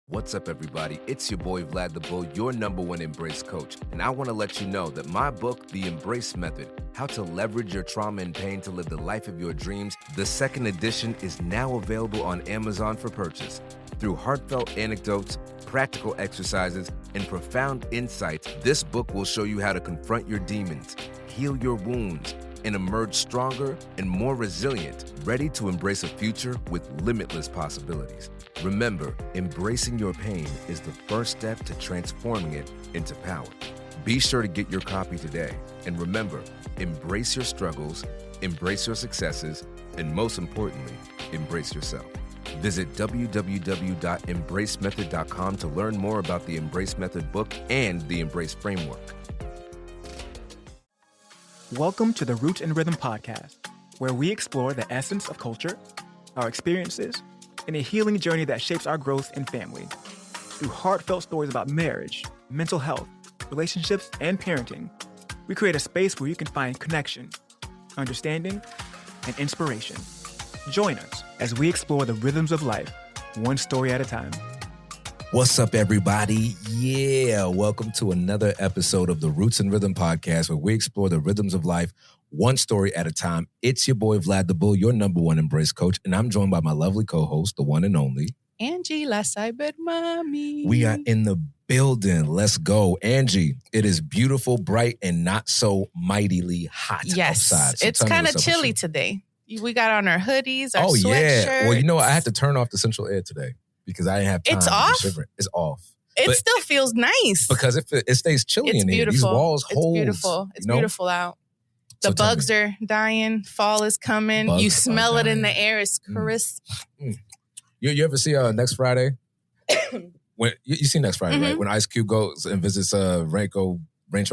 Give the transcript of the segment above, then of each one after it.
What's up, everybody? It's your boy, Vlad the Bull, your #1 Embrace coach. And I want to let you know that my book, The Embrace Method, How to Leverage Your Trauma and Pain to Live the Life of Your Dreams, the second edition is now available on Amazon for purchase. Through heartfelt anecdotes, practical exercises, and profound insights, this book will show you how to confront your demons, heal your wounds, and emerge stronger and more resilient, ready to embrace a future with limitless possibilities. Remember, embracing your pain is the first step to transforming it into power. Be sure to get your copy today. And remember, embrace your struggles, embrace your successes, and most importantly, embrace yourself. Visit www.embracemethod.com to learn more about the Embrace Method book and the Embrace Framework. Welcome to the Roots and Rhythm podcast, where we explore the essence of culture, our experiences, and a healing journey that shapes our growth and family. Through heartfelt stories about marriage, mental health, relationships, and parenting, we create a space where you can find connection, understanding, and inspiration. Join us as we explore the rhythms of life, one story at a time. What's up, everybody? Yeah, welcome to another episode of the Roots and Rhythm podcast, where we explore the rhythms of life, one story at a time. It's your boy, Vlad the Bull, your #1 Embrace coach, and I'm joined by my lovely co-host, the one and only Angie, la cyber mommy. We are in the building. Let's go. Angie, it is beautiful, bright, and not so mightily hot outside. So it's kind of chilly today. We got on our hoodies, our sweatshirts. Yeah. Well, you know, I had to turn off the central air today because I didn't have time. It's off? It's off. It still feels nice. Because it stays chilly in here. These walls hold. It's beautiful. It's beautiful out. The bugs are dying. Fall is coming. You smell it in the air. It's crisp. You ever see Next Friday? When you see Next Friday, right? When Ice Cube goes and visits Rancho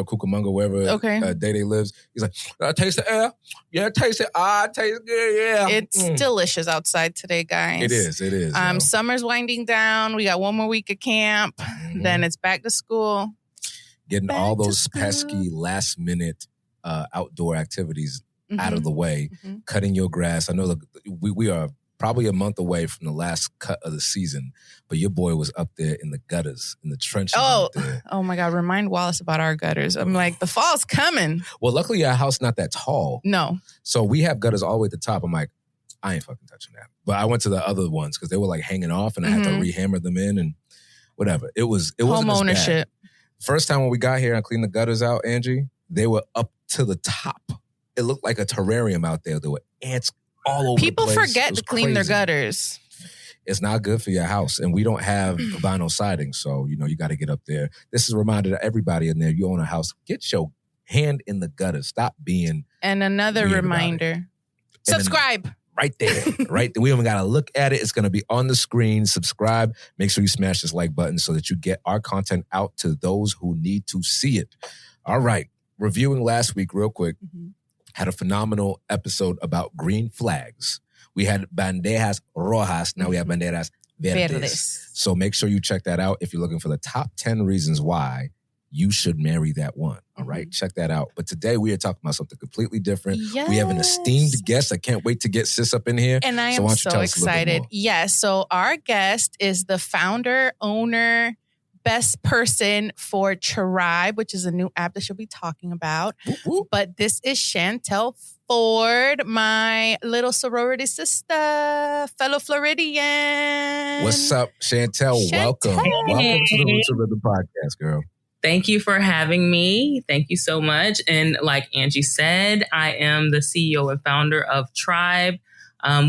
Cucamonga, wherever Day lives. He's like, I taste the air. Yeah, taste it. Taste good. Yeah. It's delicious outside today, guys. It is. Summer's winding down. We got one more week of camp. Then it's back to school. Getting all those pesky last minute outdoor activities out of the way. Cutting your grass. I know that we are probably a month away from the last cut of the season, but your boy was up there in the gutters, in the trenches. Oh my God. Remind Wallace about our gutters. I'm like, the fall's coming. Well, luckily our house not that tall. No. So we have gutters all the way at the top. I'm like, I ain't fucking touching that. But I went to the other ones because they were like hanging off and I had to rehammer them in and whatever. It wasn't home ownership. First time when we got here and cleaned the gutters out, Angie, they were up to the top. It looked like a terrarium out there. There were ants all over People the place. Forget to clean their gutters. It's not good for your house. And we don't have vinyl siding. So, you got to get up there. This is a reminder to everybody in there. You own a house. Get your hand in the gutter. Stop being And another reminder. Subscribe. Right there. Right there. We haven't got to look at it. It's going to be on the screen. Subscribe. Make sure you smash this like button so that you get our content out to those who need to see it. All right. Reviewing last week real quick. Had a phenomenal episode about green flags. We had banderas rojas. Now we have banderas verdes. So make sure you check that out if you're looking for the top 10 reasons why you should marry that one. All right? Check that out. But today we are talking about something completely different. Yes. We have an esteemed guest. I can't wait to get sis up in here. And I am so excited. Yes. So our guest is the founder, owner, best person for HomeTRYB, which is a new app that she'll be talking about. But this is Chantell Ford, my little sorority sister, fellow Floridian. What's up, Chantell? Welcome. Welcome to the Roots of Rhythm podcast, girl. Thank you for having me. Thank you so much. And like Angie said, I am the CEO and founder of HomeTRYB.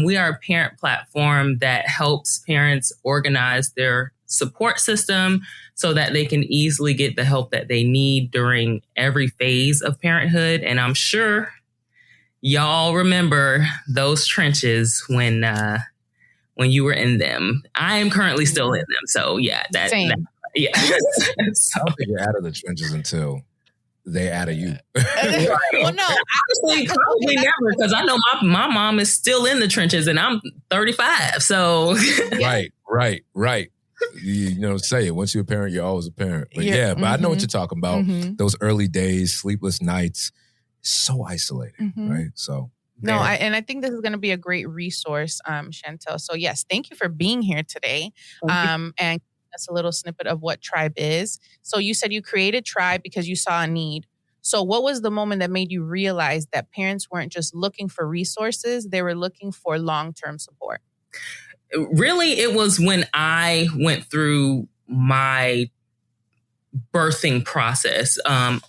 We are a parent platform that helps parents organize their support system so that they can easily get the help that they need during every phase of parenthood. And I'm sure y'all remember those trenches when you were in them. I am currently still in them. So yeah, Same. Yeah. I don't think you're out of the trenches until they out of you. Well, no, honestly, probably never, because I know my mom is still in the trenches and I'm 35. So right. Say it. Once you're a parent, you're always a parent. But but I know what you're talking about. Those early days, sleepless nights, so isolating, right? So no, I think this is going to be a great resource, Chantell. So yes, thank you for being here today. And us a little snippet of what HomTRYB is. So you said you created HomTRYB because you saw a need. So what was the moment that made you realize that parents weren't just looking for resources, they were looking for long-term support? Really, it was when I went through my birthing process.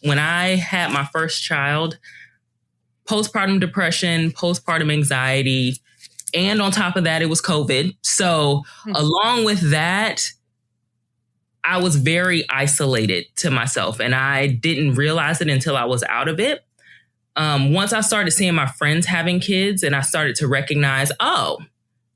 When I had my first child, postpartum depression, postpartum anxiety, and on top of that, it was COVID. So along with that, I was very isolated to myself, and I didn't realize it until I was out of it. Once I started seeing my friends having kids and I started to recognize, oh,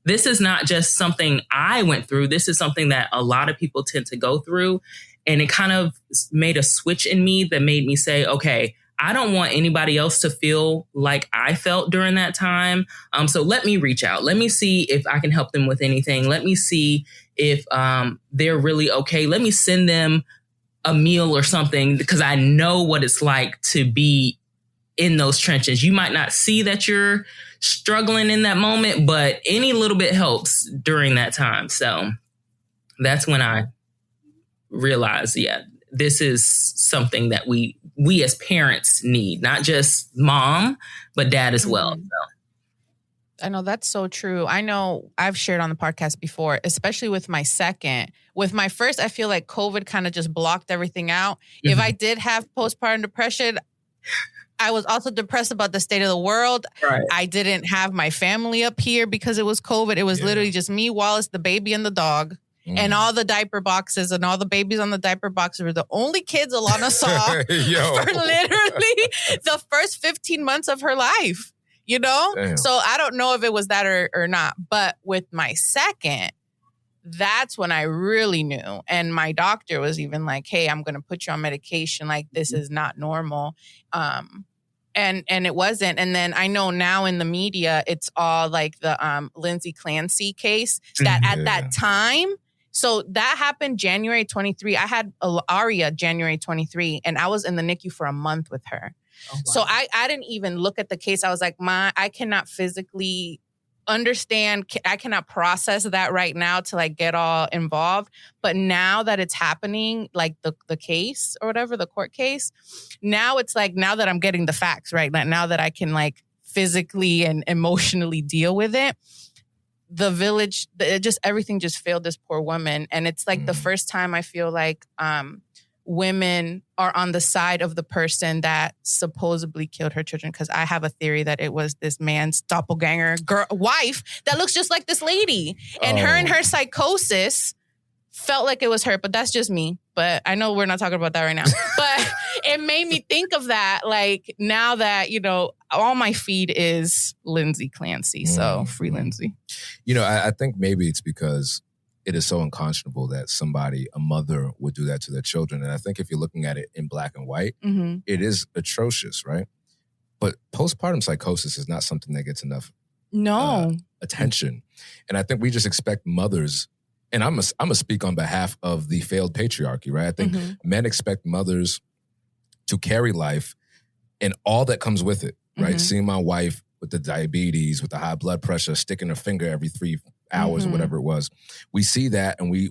this is not just something I went through. This is something that a lot of people tend to go through. And it kind of made a switch in me that made me say, okay, I don't want anybody else to feel like I felt during that time. So let me reach out. Let me see if I can help them with anything. Let me see if they're really okay. Let me send them a meal or something, because I know what it's like to be in those trenches. You might not see that you're struggling in that moment, but any little bit helps during that time. So that's when I realized, yeah, this is something that we as parents need, not just mom, but dad as well. So. I know that's so true. I know I've shared on the podcast before, especially with my second. With my first, I feel like COVID kind of just blocked everything out. Mm-hmm. If I did have postpartum depression, I was also depressed about the state of the world. Right. I didn't have my family up here because it was COVID. It was literally just me, Wallace, the baby, and the dog. And all the diaper boxes and all the babies on the diaper boxes were the only kids Alana saw for literally the first 15 months of her life, you know? Damn. So I don't know if it was that or not. But with my second, that's when I really knew. And my doctor was even like, hey, I'm going to put you on medication. Like, this is not normal. And it wasn't. And then I know now in the media, it's all like the Lindsay Clancy case that at that time. So that happened January 23. I had Aria January 23, and I was in the NICU for a month with her. Oh, wow. So I didn't even look at the case. I was like, I cannot physically understand. I cannot process that right now to like get all involved. But now that it's happening, like the case or whatever, the court case, now it's like, now that I'm getting the facts, right? Now that I can like physically and emotionally deal with it. The village, everything just failed this poor woman. And it's like the first time I feel like women are on the side of the person that supposedly killed her children. Because I have a theory that it was this man's doppelganger wife that looks just like this lady. And her and her psychosis felt like it was her. But that's just me. But I know we're not talking about that right now. But it made me think of that. Like now that, you know, all my feed is Lindsay Clancy. So free Lindsay. You know, I think maybe it's because it is so unconscionable that a mother would do that to their children. And I think if you're looking at it in black and white, it is atrocious, right? But postpartum psychosis is not something that gets enough attention. And I think we just expect mothers, and I'm gonna speak on behalf of the failed patriarchy, right? I think men expect mothers to carry life and all that comes with it, right? Seeing my wife with the diabetes, with the high blood pressure, sticking her finger every 3 hours or whatever it was. We see that and we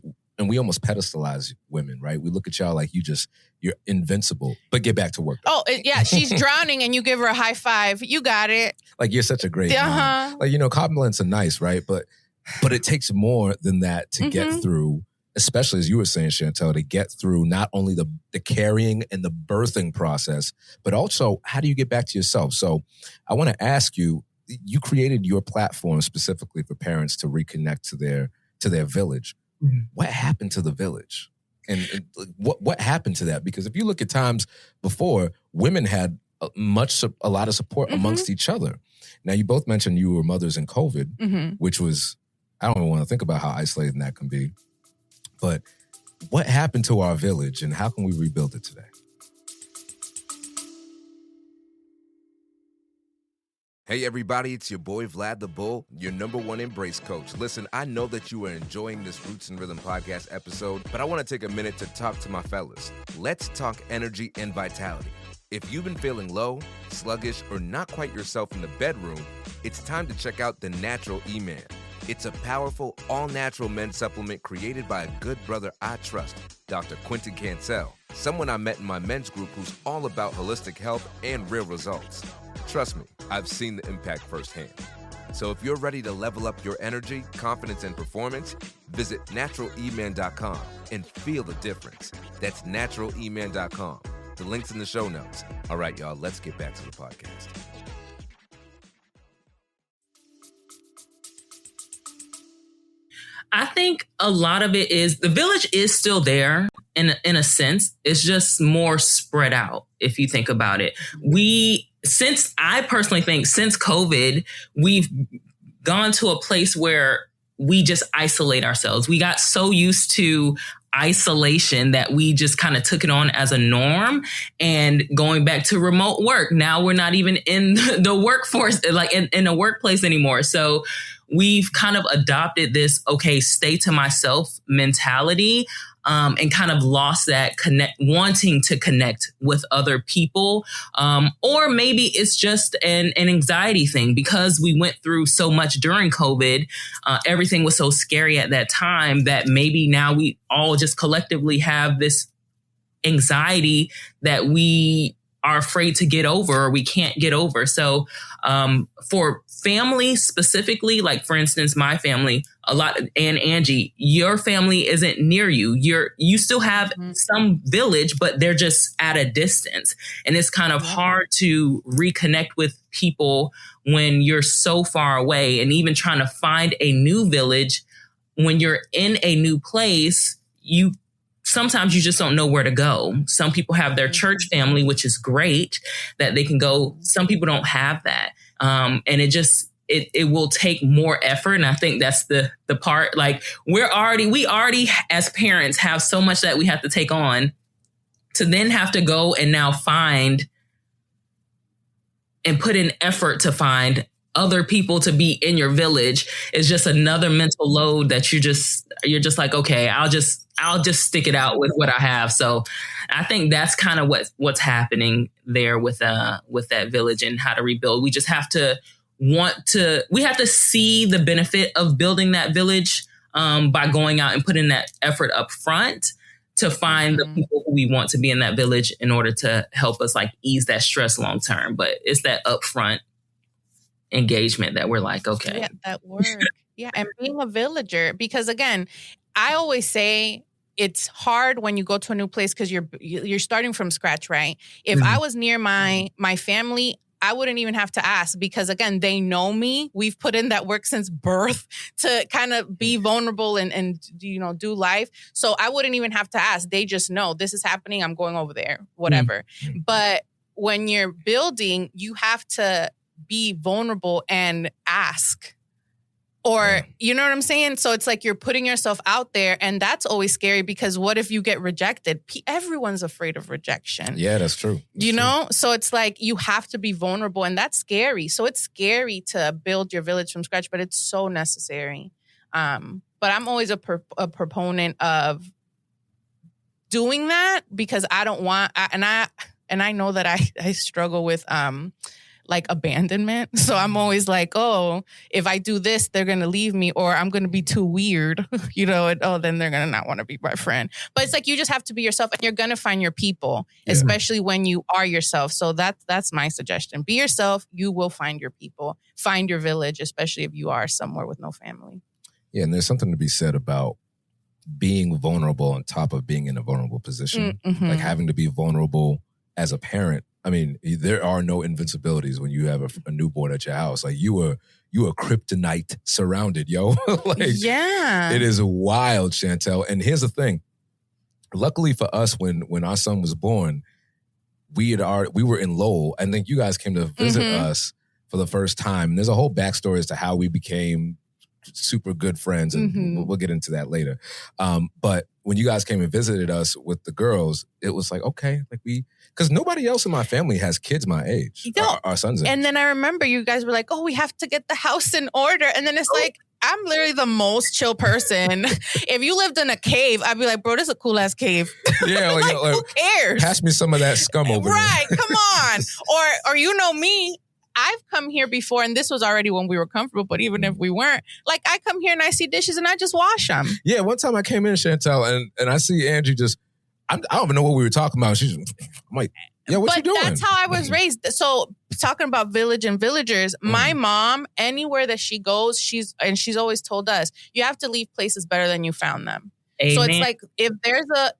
almost pedestalize women, right? We look at y'all like you're invincible, but get back to work. Oh, yeah, she's drowning and you give her a high five. You got it. Like, you're such a great mom. Like, you know, compliments are nice, right? But it takes more than that to get through, especially as you were saying, Chantell, to get through not only the carrying and the birthing process, but also how do you get back to yourself? So I want to ask you, you created your platform specifically for parents to reconnect to their village. What happened to the village? And what happened to that? Because if you look at times before, women had a lot of support amongst each other. Now, you both mentioned you were mothers in COVID, which was, I don't even want to think about how isolating that can be. But what happened to our village and how can we rebuild it today? Hey everybody, it's your boy Vlad the Bull, your #1 embrace coach. Listen, I know that you are enjoying this Roots and Rhythm podcast episode, but I want to take a minute to talk to my fellas. Let's talk energy and vitality. If you've been feeling low, sluggish, or not quite yourself in the bedroom, it's time to check out the Natural E-Man. It's a powerful, all-natural men's supplement created by a good brother I trust, Dr. Quentin Chantell, someone I met in my men's group who's all about holistic health and real results. Trust me, I've seen the impact firsthand. So if you're ready to level up your energy, confidence, and performance, visit naturaleman.com and feel the difference. That's naturaleman.com. The link's in the show notes. All right, y'all, let's get back to the podcast. I think a lot of it is the village is still there in a sense. It's just more spread out if you think about it. I personally think since COVID, we've gone to a place where we just isolate ourselves. We got so used to isolation that we just kind of took it on as a norm, and going back to remote work. Now we're not even in the workforce, like in a workplace anymore. So we've kind of adopted this, okay, stay to myself mentality, and kind of lost that wanting to connect with other people. Or maybe it's just an anxiety thing because we went through so much during COVID. Everything was so scary at that time that maybe now we all just collectively have this anxiety that we are afraid to get over or we can't get over. So for family specifically, like for instance, my family, and Angie, your family isn't near you. You still have some village, but they're just at a distance. And it's kind of hard to reconnect with people when you're so far away, and even trying to find a new village when you're in a new place, sometimes you just don't know where to go. Some people have their church family, which is great that they can go. Some people don't have that. And it will take more effort. And I think that's the part, like we already as parents have so much that we have to take on, to then have to go and now find and put in effort to find other people to be in your village is just another mental load that you're just like, okay, I'll just stick it out with what I have. So I think that's kind of what's happening there with that village and how to rebuild. We just have to we have to see the benefit of building that village by going out and putting that effort up front to find the people who we want to be in that village in order to help us like ease that stress long term. But it's that upfront engagement that we're like, okay. Yeah, that work. Yeah. And being a villager, because again, I always say it's hard when you go to a new place because you're starting from scratch, right? If I was near my family, I wouldn't even have to ask because again, they know me. We've put in that work since birth to kind of be vulnerable and do life. So I wouldn't even have to ask. They just know this is happening. I'm going over there, whatever. But when you're building, you have to be vulnerable and ask. Or, you know what I'm saying? So it's like you're putting yourself out there, and that's always scary because what if you get rejected? Everyone's afraid of rejection. Yeah, that's true. You know? So it's like you have to be vulnerable, and that's scary. So it's scary to build your village from scratch, but it's so necessary. But I'm always a proponent of doing that because I don't want, and I know that I struggle with like abandonment. So I'm always like, oh, if I do this, they're going to leave me or I'm going to be too weird, then they're going to not want to be my friend. But it's like, you just have to be yourself and you're going to find your people, especially when you are yourself. So that's my suggestion. Be yourself. You will find your people, find your village, especially if you are somewhere with no family. Yeah. And there's something to be said about being vulnerable on top of being in a vulnerable position, like having to be vulnerable as a parent. I mean, there are no invincibilities when you have a newborn at your house. Like you are kryptonite surrounded, yo. It is wild, Chantell. And here's the thing. Luckily for us, when our son was born, we were in Lowell. I think you guys came to visit us for the first time. And there's a whole backstory as to how we became super good friends, and we'll get into that later. But when you guys came and visited us with the girls, it was like, okay, like because nobody else in my family has kids my age, our son's age. And then I remember you guys were like, oh, we have to get the house in order. And then it's like, I'm literally the most chill person. If you lived in a cave, I'd be like, bro, this is a cool ass cave. Yeah, like, who cares? Pass me some of that scum over there. Right, come on. Or you know me, I've come here before, and this was already when we were comfortable, but even if we weren't, like I come here and I see dishes and I just wash them. Yeah, one time I came in, Chantell, and I see Angie just, I don't even know what we were talking about. I'm like, yeah, what you doing? That's how I was raised. So talking about village and villagers, my mom, anywhere that she goes, she's always told us, you have to leave places better than you found them. Amen. So it's like, if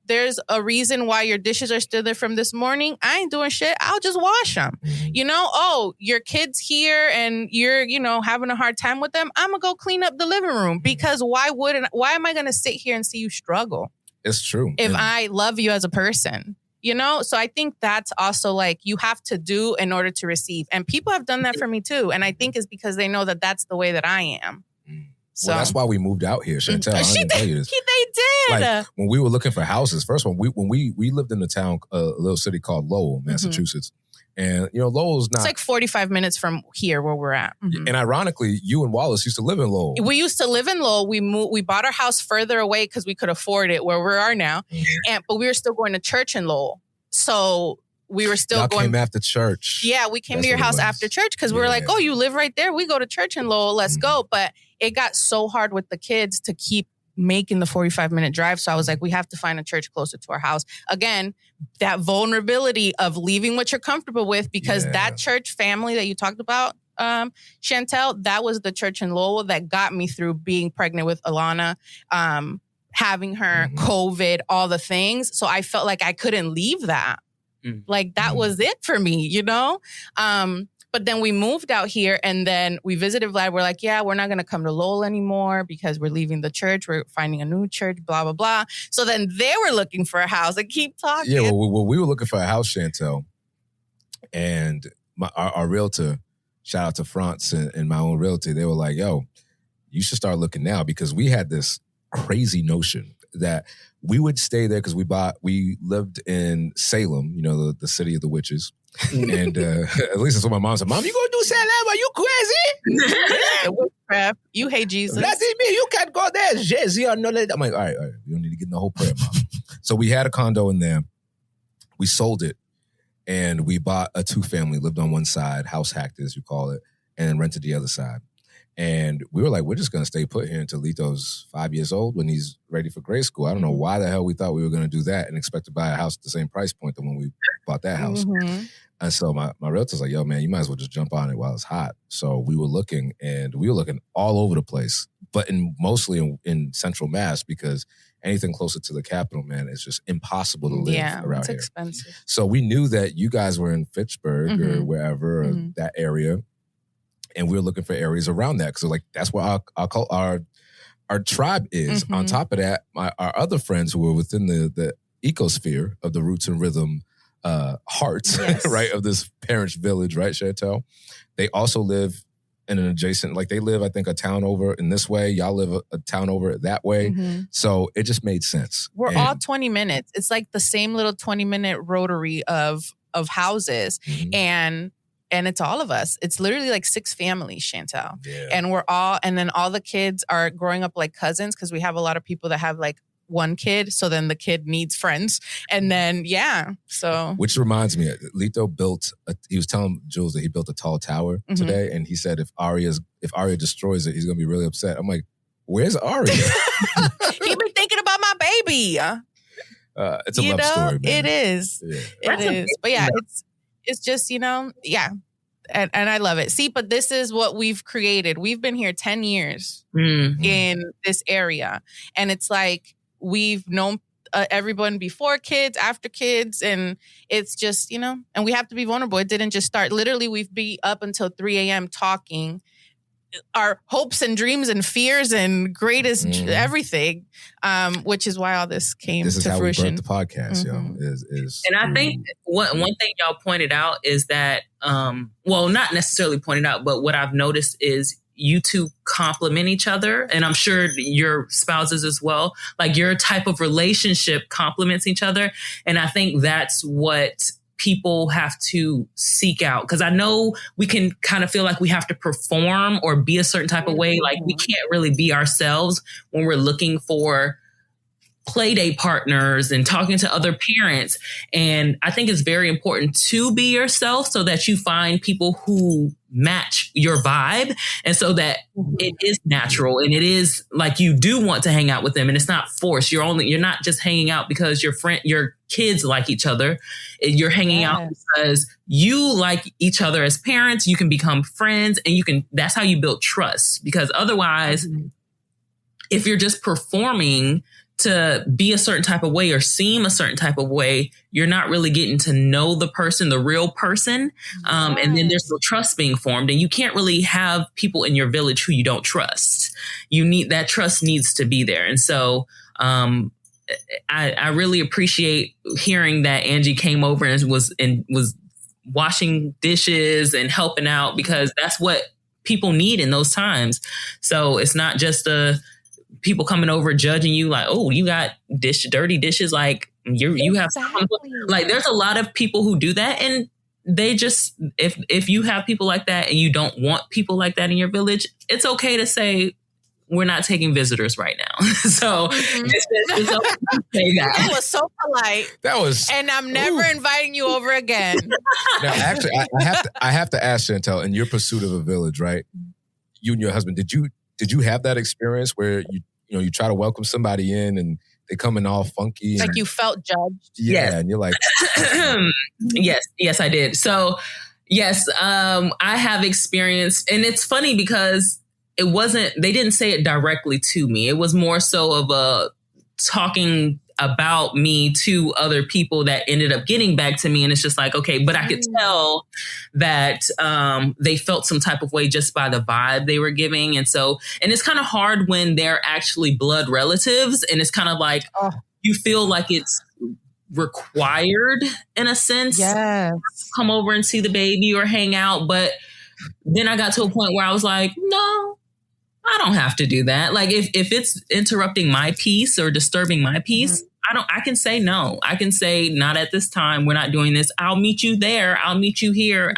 there's a reason why your dishes are still there from this morning, I ain't doing shit. I'll just wash them. You know, oh, your kid's here and you're, having a hard time with them. I'm going to go clean up the living room, because why am I going to sit here and see you struggle? It's true. If I love you as a person, So I think that's also like, you have to do in order to receive. And people have done that for me too. And I think it's because they know that that's the way that I am. So that's why we moved out here, Chantell. I didn't tell you this. They did. Like, when we were looking for houses, first one, when we lived in a town, a little city called Lowell, Massachusetts. And, Lowell's not... It's like 45 minutes from here where we're at. And ironically, you and Wallace used to live in Lowell. We used to live in Lowell. We bought our house further away because we could afford it where we are now. But we were still going to church in Lowell. So we were still came after church. Yeah, we came to your house after church because we were like, oh, you live right there? We go to church in Lowell. Let's go. But it got so hard with the kids to keep making the 45-minute drive. So I was like, we have to find a church closer to our house. Again, that vulnerability of leaving what you're comfortable with, because that church family that you talked about, Chantell, that was the church in Lowell that got me through being pregnant with Alana, having her, COVID, all the things. So I felt like I couldn't leave that. Like that was it for me, But then we moved out here and then we visited Vlad. We're like, yeah, we're not going to come to Lowell anymore because we're leaving the church. We're finding a new church, blah, blah, blah. So then they were looking for a house. And keep talking. Yeah, well, we were looking for a house, Chantell. And our realtor, shout out to France and my own realtor, they were like, yo, you should start looking now, because we had this crazy notion that we would stay there because we lived in Salem, the city of the witches. And at least that's what my mom said. Mom, you gonna do Salem? Are you crazy? Witchcraft. You hate Jesus. That's me. You can't go there. Jesus, I'm like, all right. You don't need to get in the whole prayer, Mom. So we had a condo in there. We sold it. And we bought a 2-family, lived on one side, house hacked as you call it, and then rented the other side. And we were like, we're just going to stay put here until Lito's 5 years old when he's ready for grade school. I don't know why the hell we thought we were going to do that and expect to buy a house at the same price point than when we bought that house. And so my realtor's like, yo, man, you might as well just jump on it while it's hot. So we were looking all over the place, but mostly in central Mass, because anything closer to the capital, man, it's just impossible to live around it's here. Expensive. So we knew that you guys were in Fitchburg or wherever, or that area. And we were looking for areas around that. Because that's where our tribe is. On top of that, our other friends who were within the ecosphere of the Roots and Rhythm heart, right, of this parents' village, right, Chantell? They also live in an adjacent, they live, I think, a town over in this way. Y'all live a town over that way. So it just made sense. We're all 20 minutes. It's like the same little 20-minute rotary of houses. And it's all of us. It's literally like 6 families, Chantell. Yeah. And then all the kids are growing up like cousins, because we have a lot of people that have like one kid. So then the kid needs friends. And then, so. Which reminds me, Lito he was telling Jules that he built a tall tower today. And he said if Aria destroys it, he's going to be really upset. I'm like, where's Aria? He been thinking about my baby. It's a love story, man. It is. Yeah. It is. But it's just, And I love it. See, but this is what we've created. We've been here 10 years in this area. And it's like we've known everyone before kids, after kids. And it's just, and we have to be vulnerable. It didn't just start. Literally, we've been up until 3 a.m. talking our hopes and dreams and fears and greatest everything, which is why all this came to fruition. This is how we birthed the podcast, And I think one thing y'all pointed out is that, not necessarily pointed out, but what I've noticed is you two complement each other. And I'm sure your spouses as well. Like your type of relationship complements each other. And I think that's what people have to seek out. Because I know we can kind of feel like we have to perform or be a certain type of way. Like we can't really be ourselves when we're looking for play date partners and talking to other parents. And I think it's very important to be yourself so that you find people who match your vibe. And so that it is natural and it is like you do want to hang out with them and it's not forced. You're not just hanging out because your kids like each other. You're hanging out because you like each other as parents. You can become friends and that's how you build trust, because otherwise if you're just performing to be a certain type of way or seem a certain type of way, you're not really getting to know the person, the real person. And then there's no trust being formed, and you can't really have people in your village who you don't trust. That trust needs to be there. And so, I really appreciate hearing that Angie came over and was washing dishes and helping out, because that's what people need in those times. So it's not just people coming over judging you like, oh, you got dirty dishes. Like you have, like, there's a lot of people who do that. And they just, if you have people like that and you don't want people like that in your village, it's okay to say, we're not taking visitors right now. So it's okay to say that. That was so polite. And I'm never inviting you over again. Now, actually, I have to ask Chantell, in your pursuit of a village, right? You and your husband, did you have that experience where you try to welcome somebody in and they come in all funky? Like you felt judged? Yeah, yes. And you're like... Yes, I did. So, yes, I have experienced, and it's funny because they didn't say it directly to me. It was more so of a talking about me to other people that ended up getting back to me. And it's just like, okay, but I could tell that they felt some type of way just by the vibe they were giving. And it's kind of hard when they're actually blood relatives. And it's kind of like, you feel like it's required in a sense. Yes. Come over and see the baby or hang out. But then I got to a point where I was like, no, I don't have to do that. Like if it's interrupting my peace or disturbing my peace, I can say no. I can say not at this time. We're not doing this. I'll meet you there. I'll meet you here.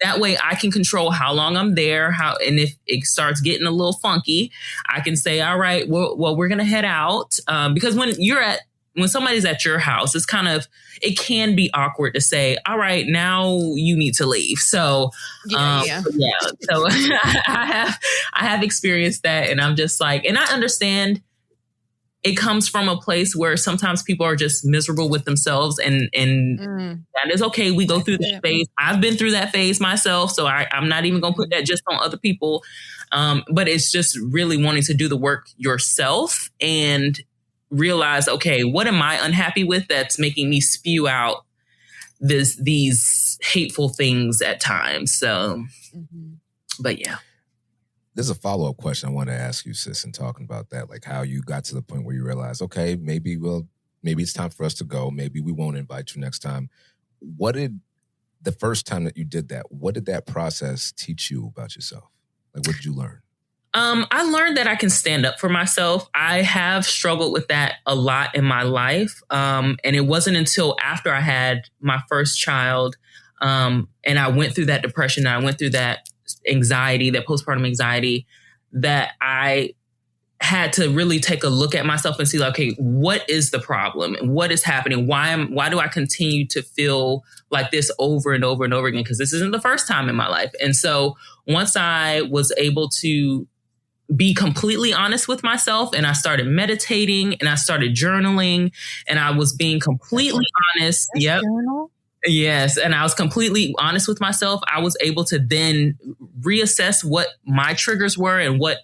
That way I can control how long I'm there. And if it starts getting a little funky, I can say, all right, well, we're going to head out. Because when somebody's at your house, it can be awkward to say, all right, now you need to leave. So, So I have experienced that, and I'm just like, and I understand it comes from a place where sometimes people are just miserable with themselves, and that is okay. We go through that phase. I've been through that phase myself, so I'm not even going to put that just on other people. But it's just really wanting to do the work yourself and realize, okay, what am I unhappy with that's making me spew out these hateful things at times? So, but yeah. There's a follow-up question I want to ask you, sis, in talking about that, like how you got to the point where you realized, okay, maybe it's time for us to go. Maybe we won't invite you next time. The first time that you did that, what did that process teach you about yourself? Like, what did you learn? I learned that I can stand up for myself. I have struggled with that a lot in my life. And it wasn't until after I had my first child, and I went through that depression, and I went through that anxiety, that postpartum anxiety, that I had to really take a look at myself and see, like, okay, what is the problem? What is happening? Why do I continue to feel like this over and over and over again? Because this isn't the first time in my life. And so once I was able to be completely honest with myself, and I started meditating, and I started journaling, and I was being completely honest. Yep. Journal? Yes. And I was completely honest with myself. I was able to then reassess what my triggers were and what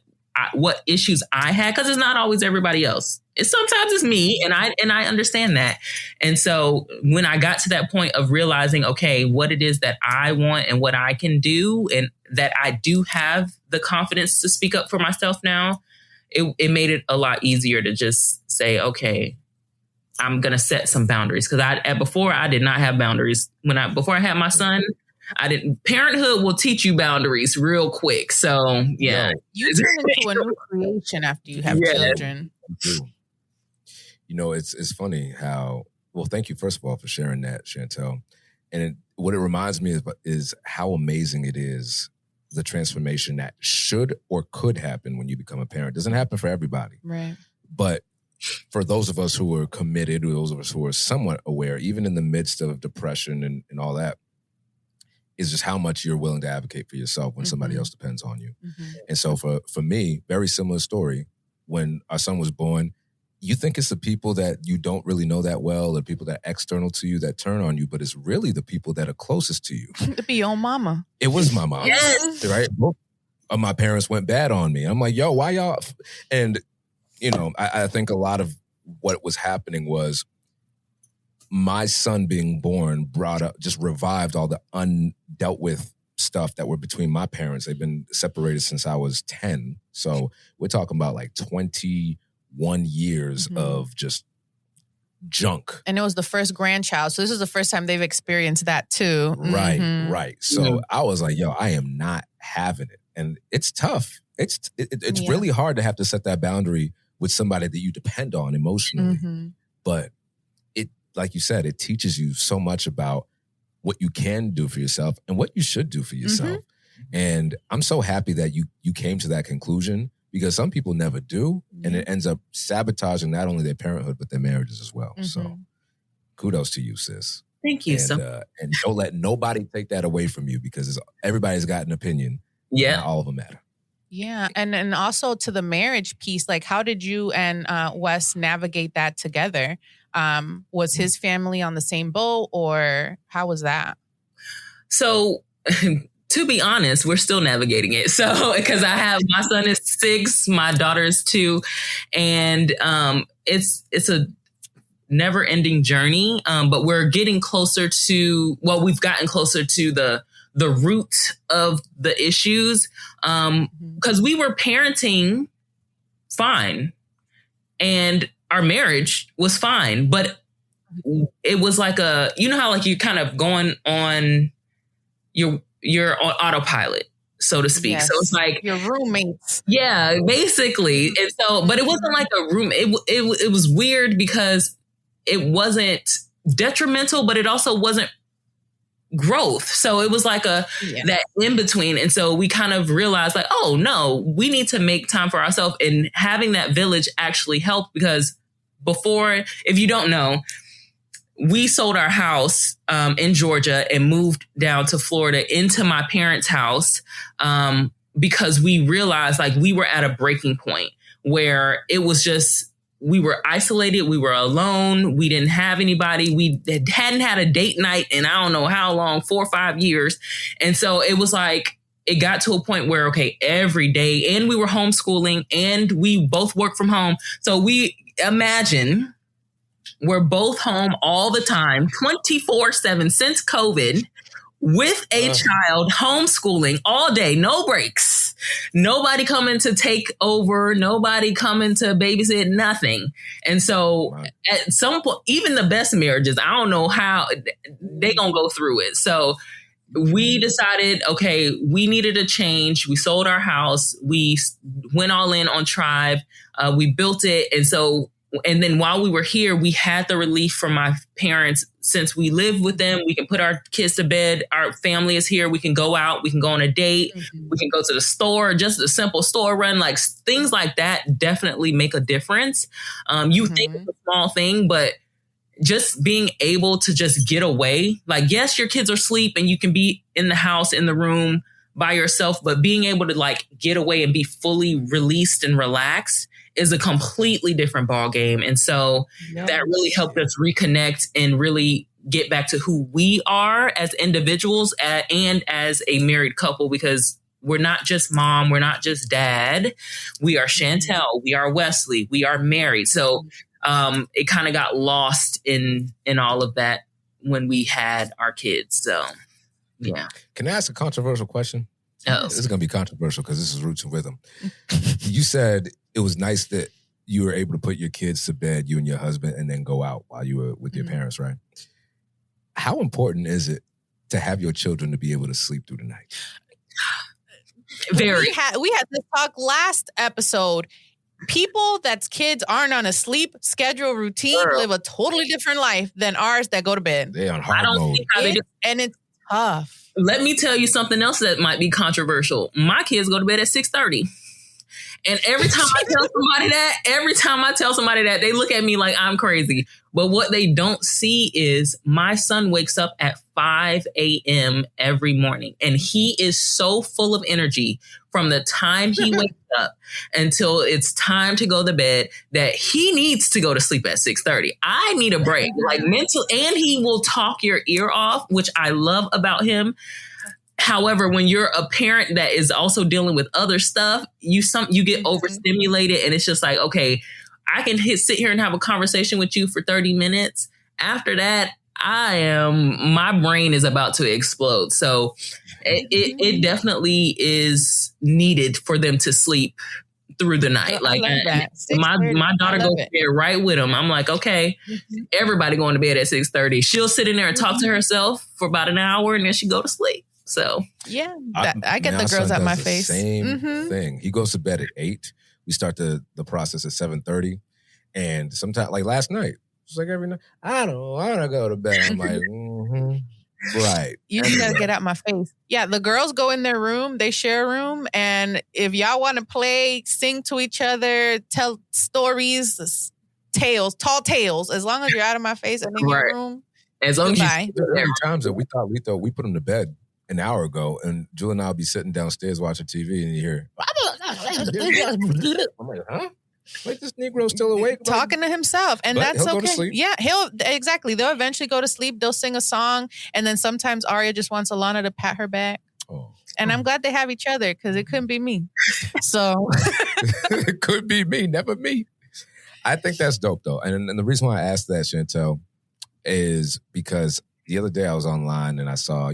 issues I had, because it's not always everybody else. Sometimes it's me, and I understand that. And so when I got to that point of realizing, okay, what it is that I want and what I can do, and that I do have the confidence to speak up for myself now, it made it a lot easier to just say, okay, I'm going to set some boundaries. Because before I did not have boundaries. Before I had my son, Parenthood will teach you boundaries real quick. So yeah. You turn into a new creation after you have children. It's funny how, well, thank you first of all for sharing that, Chantell. And what it reminds me is how amazing it is, the transformation that should or could happen when you become a parent. It doesn't happen for everybody. Right. But for those of us who are committed, those of us who are somewhat aware, even in the midst of depression and all that, is just how much you're willing to advocate for yourself when somebody else depends on you. And so for me, very similar story. When our son was born, you think it's the people that you don't really know that well, or people that are external to you that turn on you, but it's really the people that are closest to you. To be your mama. It was my mom. Yes. Right? Both of my parents went bad on me. I'm like, yo, why y'all? And, I think a lot of what was happening was my son being born just revived all the undealt with stuff that were between my parents. They've been separated since I was 10. So we're talking about like 21 years of just junk. And it was the first grandchild. So this is the first time they've experienced that too. Right. So I was like, yo, I am not having it. And it's tough. It's really hard to have to set that boundary with somebody that you depend on emotionally. But it, like you said, it teaches you so much about what you can do for yourself and what you should do for yourself. And I'm so happy that you came to that conclusion, because some people never do. And it ends up sabotaging not only their parenthood, but their marriages as well. So kudos to you, sis. Thank you. And don't let nobody take that away from you, because everybody's got an opinion. Yeah. And all of them matter. Yeah. And also to the marriage piece, like how did you and Wes navigate that together? Was his family on the same boat, or how was that? So to be honest, we're still navigating it. So, because my son is 6, my daughter is 2, and it's a never ending journey. But we're getting closer to, we've gotten closer to the root of the issues. Because we were parenting fine and our marriage was fine, but it was like how like you kind of going on you're on autopilot, so to speak. Yes. So it's like your roommates. Yeah, basically. And so, but it wasn't like a room. It was weird because it wasn't detrimental, but it also wasn't growth. So it was like that in between. And so we kind of realized like, oh no, we need to make time for ourselves. And having that village actually helped, because before, if you don't know, we sold our house in Georgia and moved down to Florida into my parents' house because we realized like we were at a breaking point where it was just, we were isolated. We were alone. We didn't have anybody. We hadn't had a date night in I don't know how long, 4 or 5 years. And so it was like, it got to a point where, okay, every day, and we were homeschooling and we both work from home. So we imagine we're both home all the time, 24/7 since COVID, with a child, homeschooling all day, no breaks, nobody coming to take over, nobody coming to babysit, nothing. And so at some point, even the best marriages, I don't know how they gonna go through it. So we decided, okay, we needed a change. We sold our house. We went all in on Tribe. We built it. And then while we were here, we had the relief from my parents. Since we live with them, we can put our kids to bed. Our family is here. We can go out. We can go on a date. We can go to the store, just a simple store run. Like things like that definitely make a difference. You think it's a small thing, but just being able to just get away. Like, yes, your kids are asleep and you can be in the house, in the room by yourself, but being able to like get away and be fully released and relaxed is a completely different ball game. And so that really helped us reconnect and really get back to who we are as individuals and as a married couple, because we're not just mom, we're not just dad. We are Chantell, we are Wesley, we are married. So it kind of got lost in all of that when we had our kids. So, yeah. Can I ask a controversial question? Oh. This is going to be controversial because this is Roots and Rhythm. You said it was nice that you were able to put your kids to bed, you and your husband, and then go out while you were with your parents, right? How important is it to have your children to be able to sleep through the night? Very. We had this talk last episode. People that's kids aren't on a sleep schedule routine live a totally different life than ours that go to bed. They're on hard mode. And it's tough. Let me tell you something else that might be controversial. My kids go to bed at 6:30. And every time I tell somebody that, they look at me like I'm crazy. But what they don't see is my son wakes up at 5 a.m. every morning. And he is so full of energy from the time he wakes up until it's time to go to bed that he needs to go to sleep at 6:30. I need a break, like mental, and he will talk your ear off, which I love about him. However, when you're a parent that is also dealing with other stuff, you get overstimulated, and it's just like, okay, I can sit here and have a conversation with you for 30 minutes. After that, my brain is about to explode. So it definitely is needed for them to sleep through the night. Like my daughter goes to bed right with them. I'm like, okay, everybody going to bed at 6:30. She'll sit in there and talk to herself for about an hour, and then she go to sleep. So yeah, I get the girls at my face. Same thing. He goes to bed at 8. We start the process at 7:30, and sometimes, like last night, it's like every night. I don't want to go to bed. I'm like, right. You just gotta get out my face. Yeah, the girls go in their room. They share a room, and if y'all want to play, sing to each other, tell stories, tall tales, as long as you're out of my face and in your room. As long as there were times that we thought we put him to bed an hour ago, and Julie and I'll be sitting downstairs watching TV, and you hear, I'm like, huh? Like, this Negro's still awake? Talking to himself, and but that's he'll okay. Go to sleep. Yeah, they'll eventually go to sleep. They'll sing a song, and then sometimes Aria just wants Alana to pat her back. Oh. And I'm glad they have each other, because it couldn't be me. So it could be me, never me. I think that's dope, though. And the reason why I asked that, Chantell, is because the other day I was online and I saw,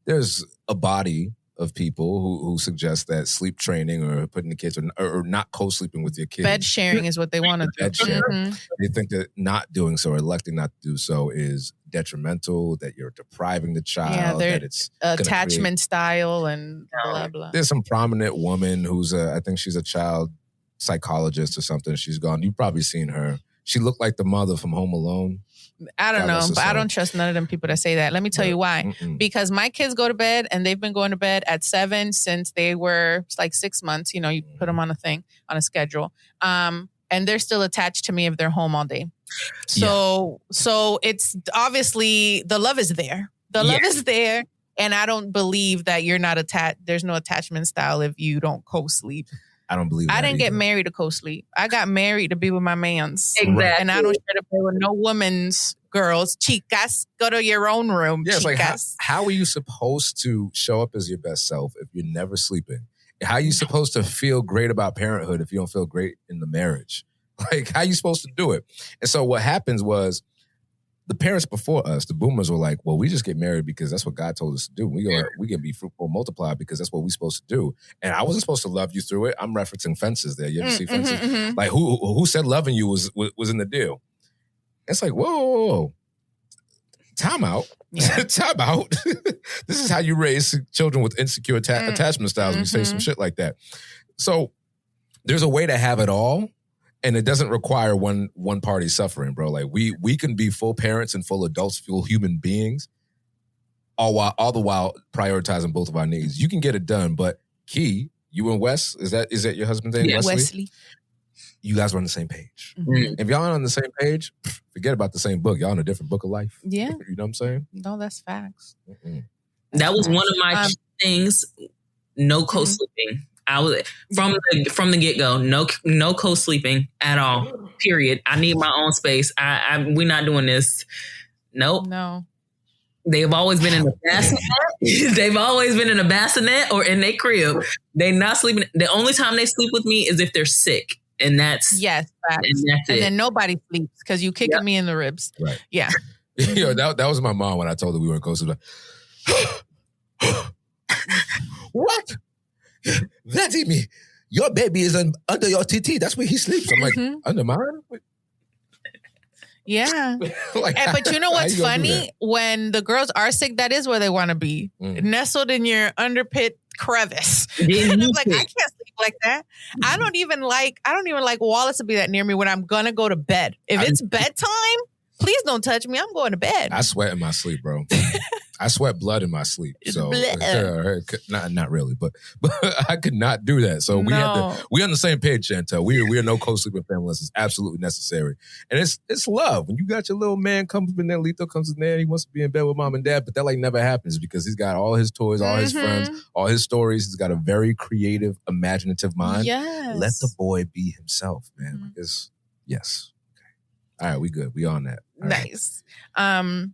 there's a body of people who suggest that sleep training or putting the kids or not co-sleeping with your kids. Bed sharing is what they want to do. Bed sharing. They think that not doing so or electing not to do so is detrimental, that you're depriving the child, that it's attachment style and blah, blah. There's some prominent woman who's I think she's a child psychologist or something. She's gone. You've probably seen her. She looked like the mother from Home Alone. I don't know, but I don't trust none of them people that say that. Let me tell you why. Because my kids go to bed, and they've been going to bed at 7 since they were like 6 months. You put them on a schedule. And they're still attached to me if they're home all day. So it's obviously the love is there. The love is there. And I don't believe that you're not attached. There's no attachment style if you don't co-sleep. I don't believe that I didn't get married to co-sleep. I got married to be with my mans. Exactly. And I don't share to play with no women's girls. Chicas, go to your own room. Yeah, it's chicas. like, how are you supposed to show up as your best self if you're never sleeping? How are you supposed to feel great about parenthood if you don't feel great in the marriage? Like, how are you supposed to do it? And so what happens was, the parents before us, the boomers, were like, well, we just get married because that's what God told us to do. We can be fruitful and multiply because that's what we're supposed to do. And I wasn't supposed to love you through it. I'm referencing Fences there. You ever see Fences? Like, who said loving you was in the deal? It's like, whoa. Time out. Yeah. Time out. This is how you raise children with insecure attachment styles when you say some shit like that. So there's a way to have it all. And it doesn't require one party suffering, bro. Like, we can be full parents and full adults, full human beings, all the while prioritizing both of our needs. You can get it done, but Key, you and Wes, is that your husband's name? Yeah, Wesley. You guys are on the same page. If y'all aren't on the same page, forget about the same book. Y'all in a different book of life. Yeah. You know what I'm saying? No, that's facts. That was one of my things. No co-sleeping. I was from the get-go, no co-sleeping at all. Period. I need my own space. We're not doing this. Nope. No. They've always been in the bassinet. They've always been in a bassinet or in their crib. They're not sleeping. The only time they sleep with me is if they're sick. And that's facts. And then nobody sleeps because you kicking me in the ribs. Right. Yeah. That was my mom when I told her we weren't co-sleeping. What? Vladimir, your baby is under your TT. That's where he sleeps. I'm like, under mine? Yeah. Like, but you know what's funny? When the girls are sick, that is where they want to be. Nestled in your underpit crevice. And I'm like, I can't sleep like that. I don't even like Wallace to be that near me when I'm gonna go to bed. If it's bedtime, please don't touch me. I'm going to bed. I sweat in my sleep, bro. I sweat blood in my sleep. So not really, but I could not do that. So we're on the same page, Chantell. We are no co-sleeping family unless it's absolutely necessary. And it's love. When you got your little man comes in there, Lito comes in there, and he wants to be in bed with mom and dad, but that like never happens because he's got all his toys, all his friends, all his stories. He's got a very creative, imaginative mind. Yes. Let the boy be himself, man. Because yes. Okay. All right, we good. We on that. All nice. Right.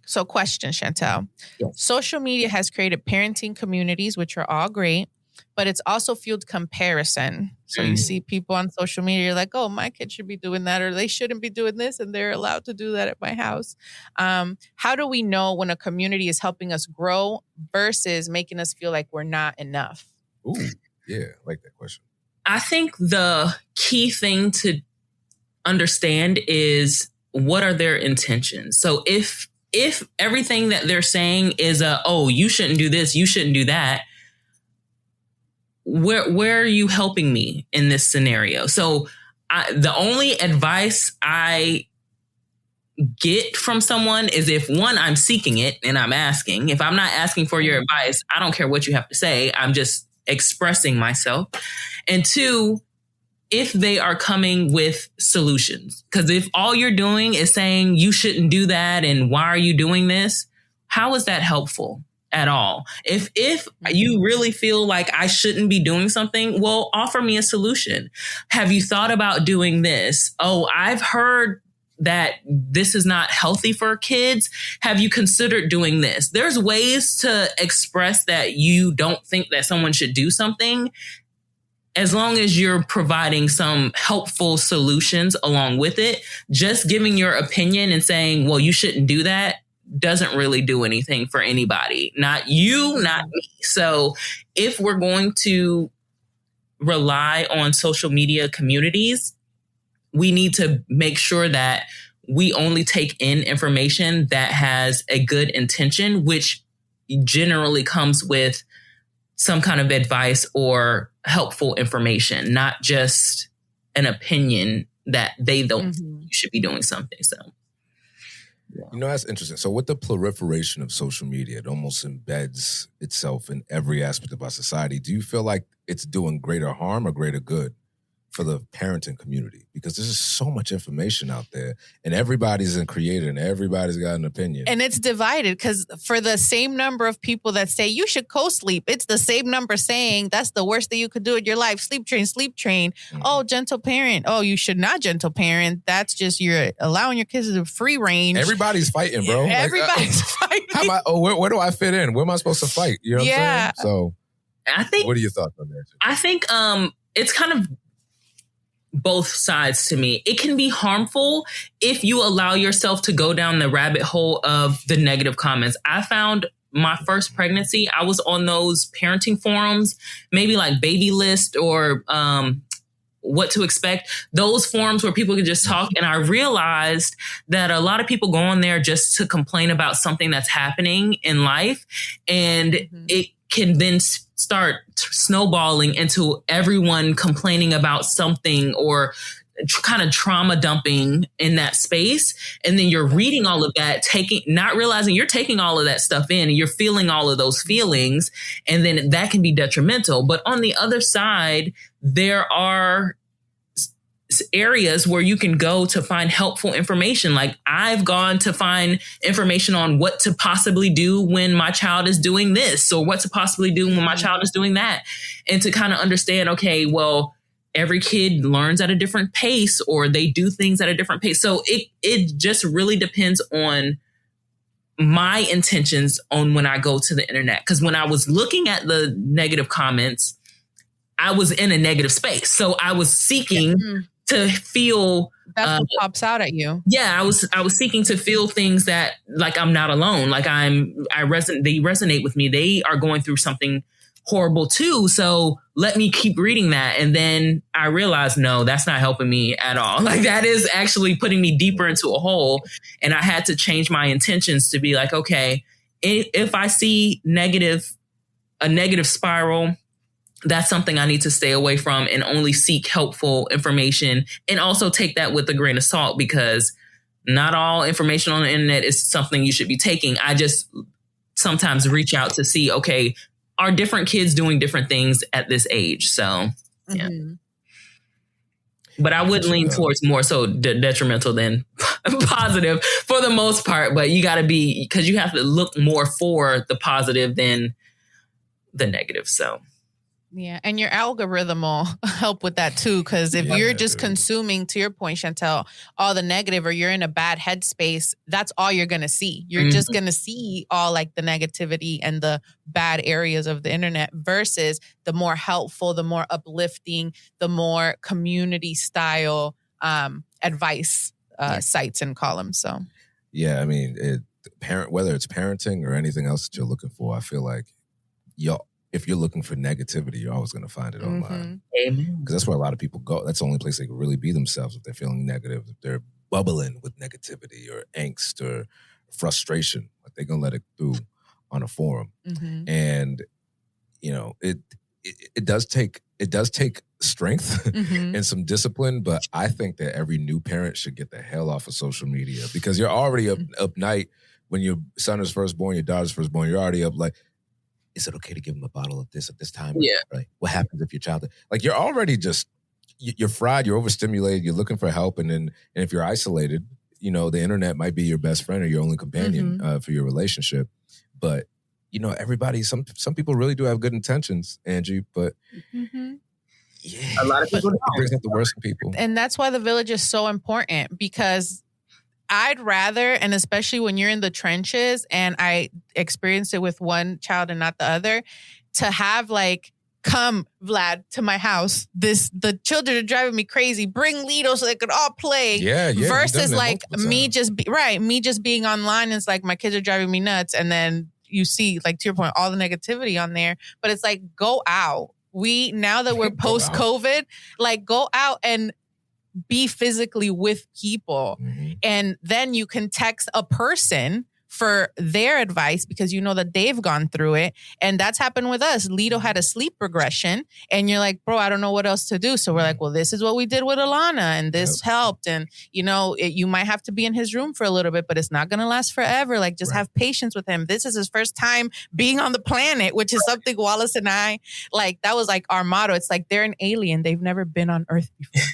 So question, Chantell. Yes. Social media has created parenting communities, which are all great, but it's also fueled comparison. So you see people on social media, you're like, oh, my kid should be doing that, or they shouldn't be doing this, and they're allowed to do that at my house. How do we know when a community is helping us grow versus making us feel like we're not enough? Ooh, yeah, I like that question. I think the key thing to understand is what are their intentions? So if everything that they're saying is oh, you shouldn't do this, you shouldn't do that, where are you helping me in this scenario? So the only advice I get from someone is if, one, I'm seeking it and I'm asking. If I'm not asking for your advice, I don't care what you have to say. I'm just expressing myself. And two, if they are coming with solutions. Because if all you're doing is saying you shouldn't do that and why are you doing this, how is that helpful at all? If you really feel like I shouldn't be doing something, well, offer me a solution. Have you thought about doing this? Oh, I've heard that this is not healthy for kids. Have you considered doing this? There's ways to express that you don't think that someone should do something, as long as you're providing some helpful solutions along with it. Just giving your opinion and saying, well, you shouldn't do that, doesn't really do anything for anybody. Not you, not me. So if we're going to rely on social media communities, we need to make sure that we only take in information that has a good intention, which generally comes with some kind of advice or helpful information, not just an opinion that they don't think you should be doing something. So, you know, that's interesting. So with the proliferation of social media, it almost embeds itself in every aspect of our society. Do you feel like it's doing greater harm or greater good for the parenting community? Because there's just so much information out there and everybody's a creator and everybody's got an opinion. And it's divided because for the same number of people that say you should co-sleep, it's the same number saying that's the worst thing you could do in your life. Sleep train, sleep train. Oh, gentle parent. Oh, you should not gentle parent. That's just you're allowing your kids to free range. Everybody's fighting, bro. Everybody's fighting. How about, where do I fit in? Where am I supposed to fight? You know what I'm saying? So I think, what are your thoughts on that? I think it's kind of both sides to me. It can be harmful if you allow yourself to go down the rabbit hole of the negative comments. I found my first pregnancy, I was on those parenting forums, maybe like Baby List or What to Expect, those forums where people could just talk. And I realized that a lot of people go on there just to complain about something that's happening in life. And it can then start snowballing into everyone complaining about something or kind of trauma dumping in that space. And then you're reading all of that, not realizing you're taking all of that stuff in and you're feeling all of those feelings. And then that can be detrimental. But on the other side, there are areas where you can go to find helpful information. Like I've gone to find information on what to possibly do when my child is doing this or what to possibly do when my child is doing that. And to kind of understand, okay, well, every kid learns at a different pace or they do things at a different pace. So it just really depends on my intentions on when I go to the internet. Because when I was looking at the negative comments, I was in a negative space. So I was seeking to feel that's what pops out at you. Yeah, I was seeking to feel things that like I'm not alone. Like they resonate with me. They are going through something horrible too. So let me keep reading that. And then I realized, no, that's not helping me at all. Like that is actually putting me deeper into a hole. And I had to change my intentions to be like, okay, if I see a negative spiral, that's something I need to stay away from and only seek helpful information, and also take that with a grain of salt, because not all information on the internet is something you should be taking. sometimes reach out to see, okay, are different kids doing different things at this age? So, yeah. But I would lean towards more so detrimental than positive for the most part. But you got to be, because you have to look more for the positive than the negative. So. Yeah. And your algorithm will help with that too. Because if you're just consuming, to your point, Chantell, all the negative, or you're in a bad headspace, that's all you're going to see. You're just going to see all like the negativity and the bad areas of the internet versus the more helpful, the more uplifting, the more community style advice sites and columns. So, yeah, I mean, whether it's parenting or anything else that you're looking for, I feel like if you're looking for negativity, you're always going to find it online. Amen. Because that's where a lot of people go. That's the only place they can really be themselves if they're feeling negative, if they're bubbling with negativity or angst or frustration. Like they're going to let it through on a forum. And, you know, it does take strength and some discipline, but I think that every new parent should get the hell off of social media, because you're already up night when your son is first born, your daughter's first born, you're already up like, is it okay to give him a bottle of this at this time? Yeah. Right. What happens if your child, like you're already just, you're fried, you're overstimulated, you're looking for help. And if you're isolated, you know, the internet might be your best friend or your only companion for your relationship. But, you know, some people really do have good intentions, Angie, but yeah, a lot of people brings out the worst in people. And that's why the village is so important, because I'd rather, and especially when you're in the trenches, and I experienced it with one child and not the other, to have like, come, Vlad, to my house. The children are driving me crazy. Bring Lido so they could all play. Yeah. Versus like me just being online. It's like my kids are driving me nuts, and then you see, like to your point, all the negativity on there. But it's like, go out. Now that we're post-COVID, like go out and be physically with people. And then you can text a person for their advice because you know that they've gone through it. And that's happened with us. Lido had a sleep regression, and you're like, bro, I don't know what else to do. So we're like, well, this is what we did with Alana, and this helped. And, you know, you might have to be in his room for a little bit, but it's not going to last forever. Like, just have patience with him. This is his first time being on the planet, which is something Wallace and I, like, that was like our motto. It's like, they're an alien. They've never been on Earth before.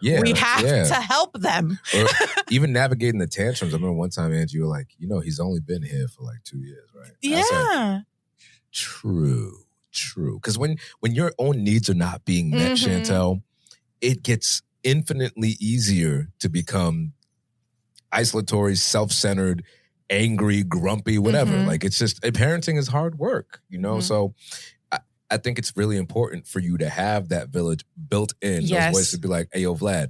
We have to help them. Or even navigating the tantrums. I remember one time, Angie, you were like, you know, he's only been here for like 2 years, right? Yeah. Like, true. Because when your own needs are not being met, Chantell, it gets infinitely easier to become isolatory, self-centered, angry, grumpy, whatever. Like, it's just, parenting is hard work, you know? So I think it's really important for you to have that village built in. Those voices to be like, hey, yo, Vlad,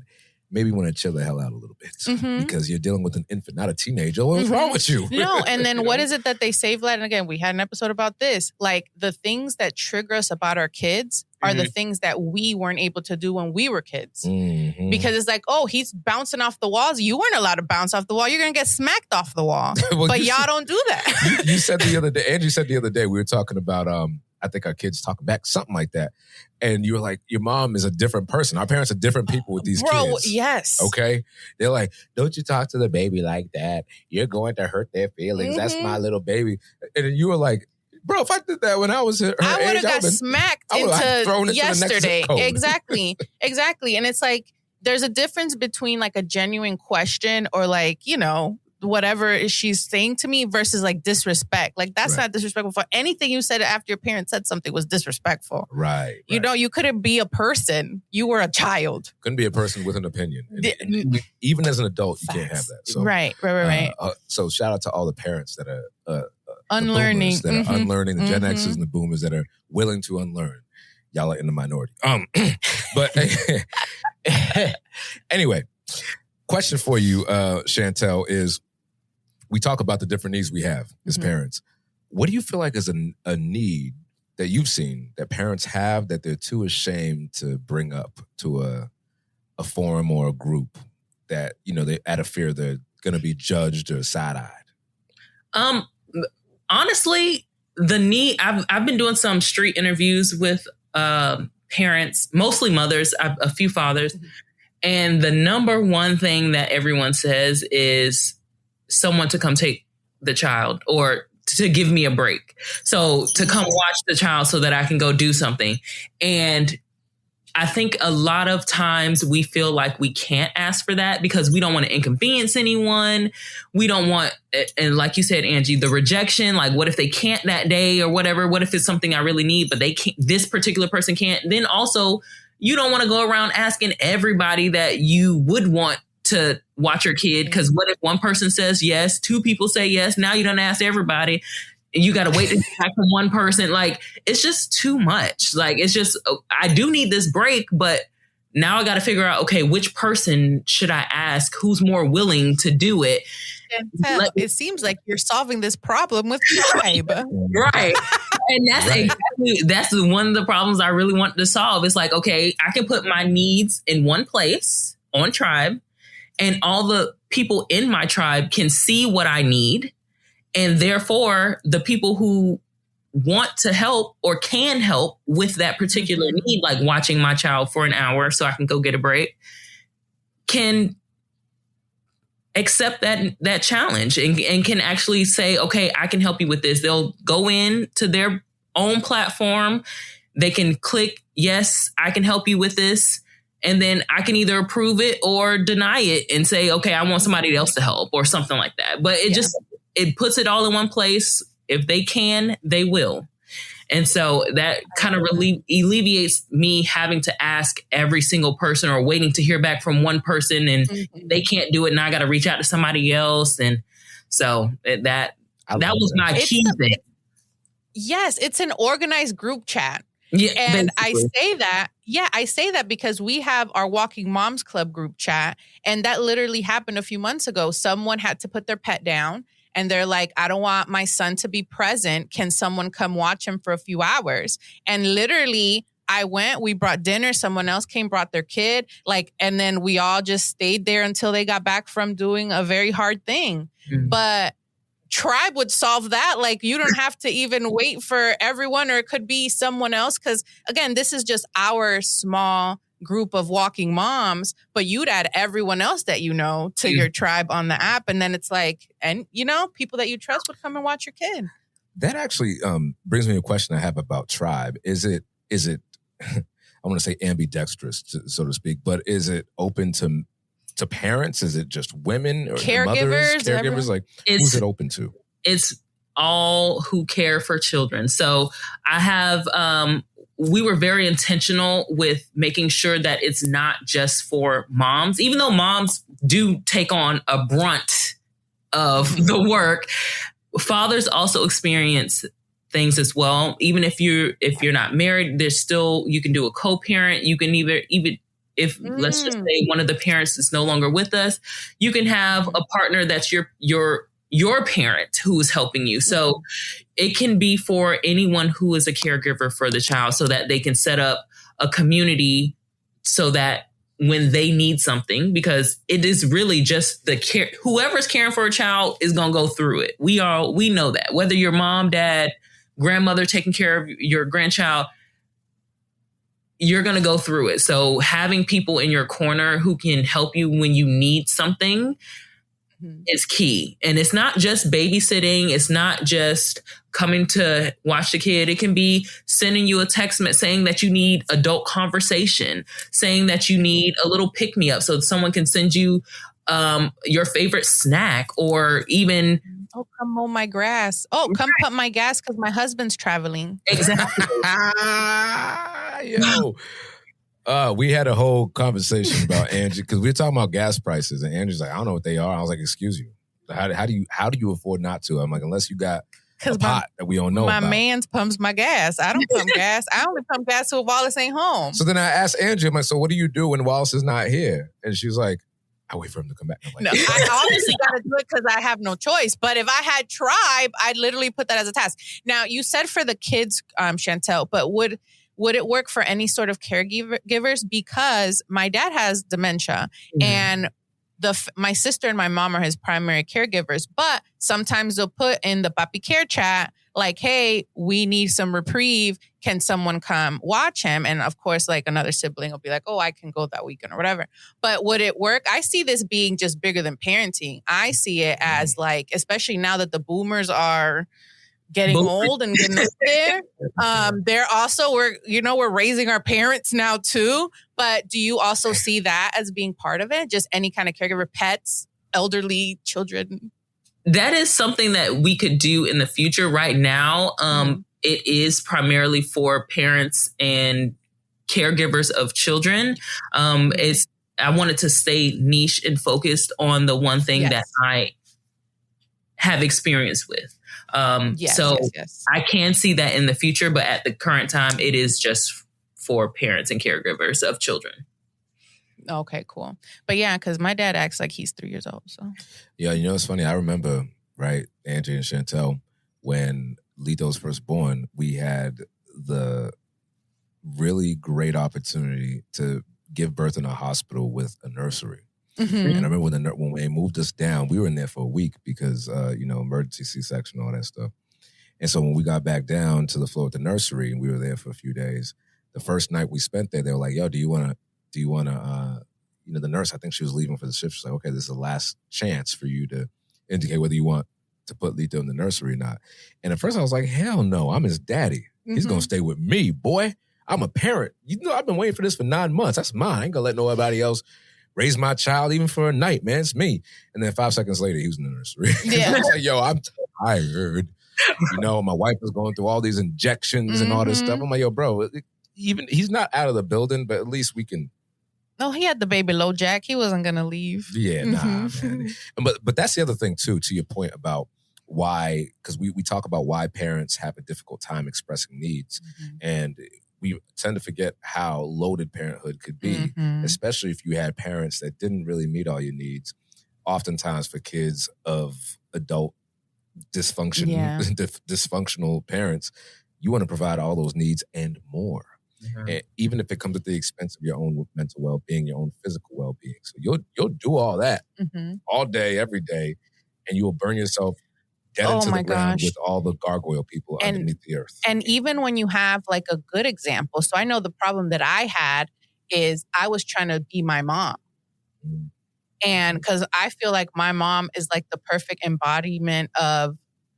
maybe you want to chill the hell out a little bit because you're dealing with an infant, not a teenager. What's wrong with you? No, and then what is it that they say, Vlad? And again, we had an episode about this. Like, the things that trigger us about our kids are the things that we weren't able to do when we were kids. Because it's like, oh, he's bouncing off the walls. You weren't allowed to bounce off the wall. You're going to get smacked off the wall. But y'all don't do that. You said the other day, Angie said the other day, we were talking about, I think our kids talking back, something like that. And you were like, your mom is a different person. Our parents are different people with these kids. Yes. Okay? They're like, don't you talk to the baby like that. You're going to hurt their feelings. That's my little baby. And then you were like, bro, if I did that when I was her age, I would have got smacked into yesterday. Exactly. And it's like, there's a difference between like a genuine question or like, you know, whatever she's saying to me versus like disrespect. Like, that's not disrespectful. For anything you said after your parents said something was disrespectful. Right. You know, you couldn't be a person. You were a child. Couldn't be a person with an opinion. And even as an adult, you can't have that. So, right. So shout out to all the parents that are unlearning. The that are unlearning, the Gen Xers and the boomers that are willing to unlearn. Y'all are in the minority. But anyway, question for you, Chantell, is we talk about the different needs we have as parents. What do you feel like is a need that you've seen that parents have that they're too ashamed to bring up to a forum or a group that, you know, they out of fear they're going to be judged or side-eyed? Honestly, the need, I've been doing some street interviews with parents, mostly mothers, a few fathers. And the number one thing that everyone says is someone to come take the child or to give me a break. So to come watch the child so that I can go do something. And I think a lot of times we feel like we can't ask for that because we don't want to inconvenience anyone. We don't want, and like you said, Angie, the rejection, like what if they can't that day or whatever? What if it's something I really need, but they can't, this particular person can't? Then also you don't want to go around asking everybody that you would want to watch your kid. Because what if one person says yes, two people say yes, now you don't ask everybody. You got to wait to get back from one person. Like, it's just too much. Like, it's just, I do need this break, but now I got to figure out, okay, which person should I ask? Who's more willing to do it? Chantell, it seems like you're solving this problem with Tribe. Right. And that's one of the problems I really want to solve. It's like, okay, I can put my needs in one place on Tribe, and all the people in my tribe can see what I need. And therefore, the people who want to help or can help with that particular need, like watching my child for an hour so I can go get a break, can accept that challenge and can actually say, okay, I can help you with this. They'll go in to their own platform. They can click, yes, I can help you with this. And then I can either approve it or deny it and say, okay, I want somebody else to help or something like that. But it puts it all in one place. If they can, they will. And so that kind of alleviates me having to ask every single person or waiting to hear back from one person and they can't do it. And I got to reach out to somebody else. And so that was my key thing. Yes, it's an organized group chat. Yeah, and basically. I say that because we have our Walking Moms Club group chat. And that literally happened a few months ago. Someone had to put their pet down. And they're like, I don't want my son to be present. Can someone come watch him for a few hours? And literally, I went, we brought dinner. Someone else came, brought their kid. And then we all just stayed there until they got back from doing a very hard thing. Mm-hmm. But Tribe would solve that. Like, you don't have to even wait for everyone, or it could be someone else. Because again, this is just our small group of walking moms, but you'd add everyone else that you know to your tribe on the app. And then it's like, and people that you trust would come and watch your kid. That actually brings me to a question I have about Tribe. Is it I want to say ambidextrous, so to speak, but is it open to parents? Is it just women or caregivers? Mothers, caregivers? Like, who's it open to? It's all who care for children. So I have, we were very intentional with making sure that it's not just for moms, even though moms do take on a brunt of the work. Fathers also experience things as well. Even if you're not married, there's still, you can do a co-parent. You can even if let's just say one of the parents is no longer with us, you can have a partner that's your parent who is helping you. So it can be for anyone who is a caregiver for the child, so that they can set up a community so that when they need something, because it is really just whoever's caring for a child is going to go through it. We know that, whether your mom, dad, grandmother taking care of your grandchild, you're going to go through it. So having people in your corner who can help you when you need something is key. And it's not just babysitting. It's not just coming to watch the kid. It can be sending you a text saying that you need adult conversation, saying that you need a little pick me up so someone can send you your favorite snack, or even, oh, come mow my grass. Oh, come pump my gas because my husband's traveling. Exactly. Yo. We had a whole conversation about Angie, because we were talking about gas prices, and Angie's like, I don't know what they are. I was like, excuse you. How do you afford not to? I'm like, unless you got a pot that we don't know about. My man's pumps my gas. I don't pump gas. I only pump gas till Wallace ain't home. So then I asked Angie, I'm like, so what do you do when Wallace is not here? And she was like, I wait for him to come back. No, I obviously got to do it because I have no choice. But if I had Tribe, I'd literally put that as a task. Now, you said for the kids, Chantell, but would it work for any sort of caregivers? Because my dad has dementia, and my sister and my mom are his primary caregivers. But sometimes they'll put in the Papi Care chat, like, hey, we need some reprieve. Can someone come watch him? And of course, like, another sibling will be like, oh, I can go that weekend or whatever. But would it work? I see this being just bigger than parenting. I see it as like, especially now that the boomers are getting old and getting up there. They're also, we're raising our parents now too. But do you also see that as being part of it? Just any kind of caregiver, pets, elderly, children? That is something that we could do in the future. Right now, it is primarily for parents and caregivers of children. I wanted to stay niche and focused on the one thing that I have experience with. I can see that in the future, but at the current time, it is just for parents and caregivers of children. Okay, cool. But yeah, because my dad acts like he's 3 years old. So yeah, it's funny. I remember, right, Angie and Chantell, when Lito was first born, we had the really great opportunity to give birth in a hospital with a nursery. Mm-hmm. And I remember when they moved us down, we were in there for a week because, emergency C-section, all that stuff. And so when we got back down to the floor at the nursery and we were there for a few days, the first night we spent there, they were like, yo, do you want to, the nurse, I think she was leaving for the shift. She's like, okay, this is the last chance for you to indicate whether you want to put Lito in the nursery or not. And at first I was like, hell no, I'm his daddy. He's going to stay with me, boy. I'm a parent. I've been waiting for this for 9 months. That's mine. I ain't going to let nobody else raise my child even for a night, man. It's me. And then 5 seconds later, he was in the nursery. Yeah. I was like, yo, I'm tired. My wife was going through all these injections and all this stuff. I'm like, yo, bro, even he's not out of the building, but at least we can. No, he had the baby low jack. He wasn't going to leave. Yeah, nah, man. But that's the other thing, too, to your point about why, because we talk about why parents have a difficult time expressing needs. And we tend to forget how loaded parenthood could be, especially if you had parents that didn't really meet all your needs. Oftentimes for kids of adult dysfunctional parents, you want to provide all those needs and more. And even if it comes at the expense of your own mental well-being, your own physical well-being. So you'll do all that all day, every day, and you will burn yourself dead into the ground with all the gargoyle people underneath the earth. And even when you have like a good example. So I know the problem that I had is I was trying to be my mom. And because I feel like my mom is like the perfect embodiment of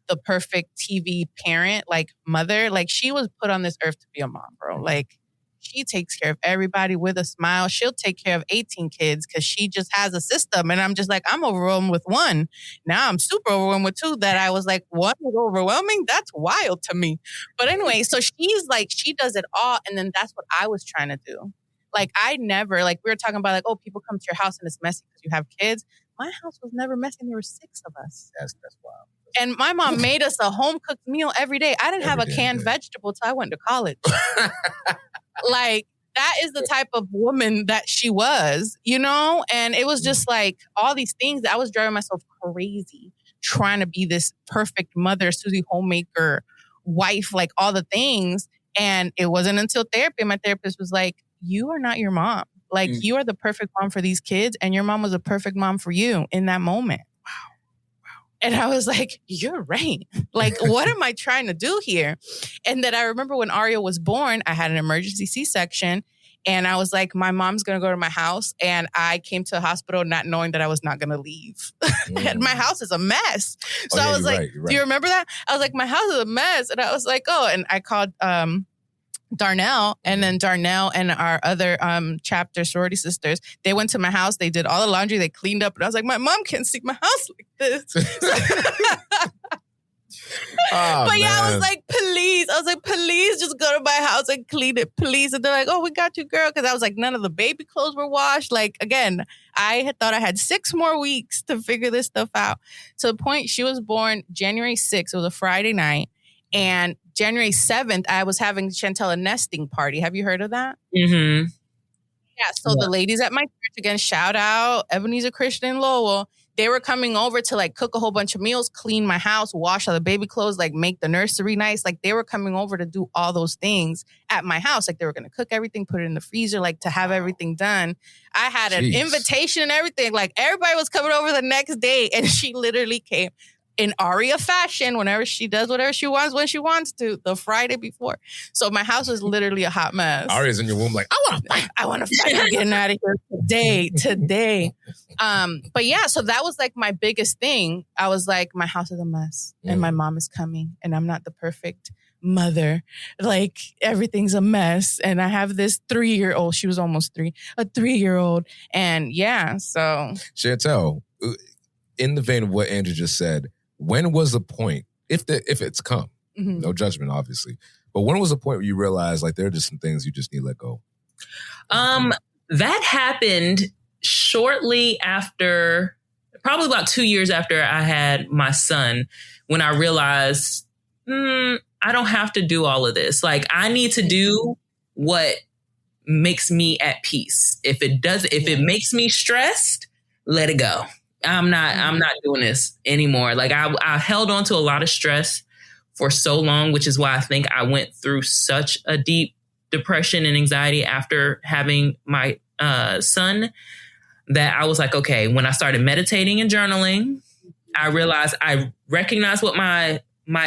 the perfect TV parent, like mother. Like she was put on this earth to be a mom, bro. Like she takes care of everybody with a smile. She'll take care of 18 kids because she just has a system. And I'm just like, I'm overwhelmed with one. Now I'm super overwhelmed with two that I was like, one was overwhelming? That's wild to me. But anyway, so she's like, she does it all. And then that's what I was trying to do. Like I never, like we were talking about like, oh, people come to your house and it's messy because you have kids. My house was never messy. There were 6 of us. That's wild. And my mom made us a home-cooked meal every day. I didn't have a canned vegetable till I went to college. Like, that is the type of woman that she was, And it was just like all these things that I was driving myself crazy trying to be this perfect mother, Susie homemaker, wife, like all the things. And it wasn't until therapy. My therapist was like, you are not your mom. Like, you are the perfect mom for these kids. And your mom was a perfect mom for you in that moment. And I was like, you're right. Like, what am I trying to do here? And then I remember when Aria was born, I had an emergency C-section. And I was like, my mom's going to go to my house. And I came to the hospital not knowing that I was not going to leave. And my house is a mess. So I was like, right. Do you remember that? I was like, my house is a mess. And I was like, oh, and I called Darnell, and then Darnell and our other chapter sorority sisters, they went to my house. They did all the laundry. They cleaned up. And I was like, my mom can't see my house like this. But yeah, I was like, please just go to my house and clean it, please. And they're like, oh, we got you, girl. Because I was like, none of the baby clothes were washed. Like, again, I had thought I had 6 more weeks to figure this stuff out. To the point, she was born January 6th. It was a Friday night. And January 7th, I was having Chantell a nesting party. Have you heard of that? Mm-hmm. Yeah. So the ladies at my church, again, shout out Ebenezer Christian Lowell. They were coming over to like cook a whole bunch of meals, clean my house, wash all the baby clothes, like make the nursery nice. Like they were coming over to do all those things at my house. Like they were going to cook everything, put it in the freezer, like to have everything done. I had an invitation and everything. Like everybody was coming over the next day and she literally came. in Aria fashion, whenever she does whatever she wants when she wants to, the Friday before. So my house was literally a hot mess. Aria's in your womb like, I want to fight. I want to fight. I'm getting out of here today. But yeah, so that was like my biggest thing. I was like, my house is a mess and my mom is coming and I'm not the perfect mother. Like everything's a mess. And I have this 3-year-old. She was almost 3, a 3-year-old. And yeah, so. Chantell, in the vein of what Andrew just said, when was the point, if it's come, no judgment, obviously, but when was the point where you realized like there are just some things you just need to let go? That happened shortly after, probably about 2 years after I had my son, when I realized, I don't have to do all of this. Like I need to do what makes me at peace. If it makes me stressed, let it go. I'm not doing this anymore. Like I held on to a lot of stress for so long, which is why I think I went through such a deep depression and anxiety after having my son, that I was like, okay, when I started meditating and journaling, I realized I recognized what my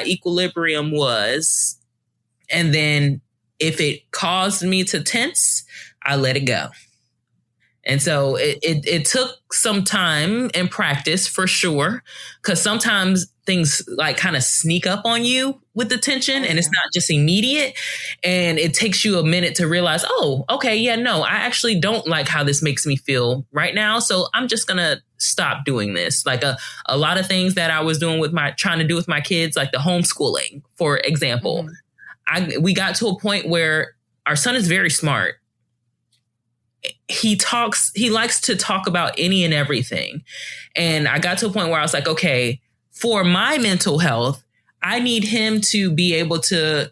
equilibrium was. And then if it caused me to tense, I let it go. And so it took some time and practice for sure, because sometimes things like kind of sneak up on you with the tension and it's not just immediate. And it takes you a minute to realize, oh, okay, yeah, no, I actually don't like how this makes me feel right now. So I'm just going to stop doing this. Like a lot of things that I was doing trying to do with my kids, like the homeschooling, for example, we got to a point where our son is very smart. He likes to talk about any and everything. And I got to a point where I was like, okay, for my mental health, I need him to be able to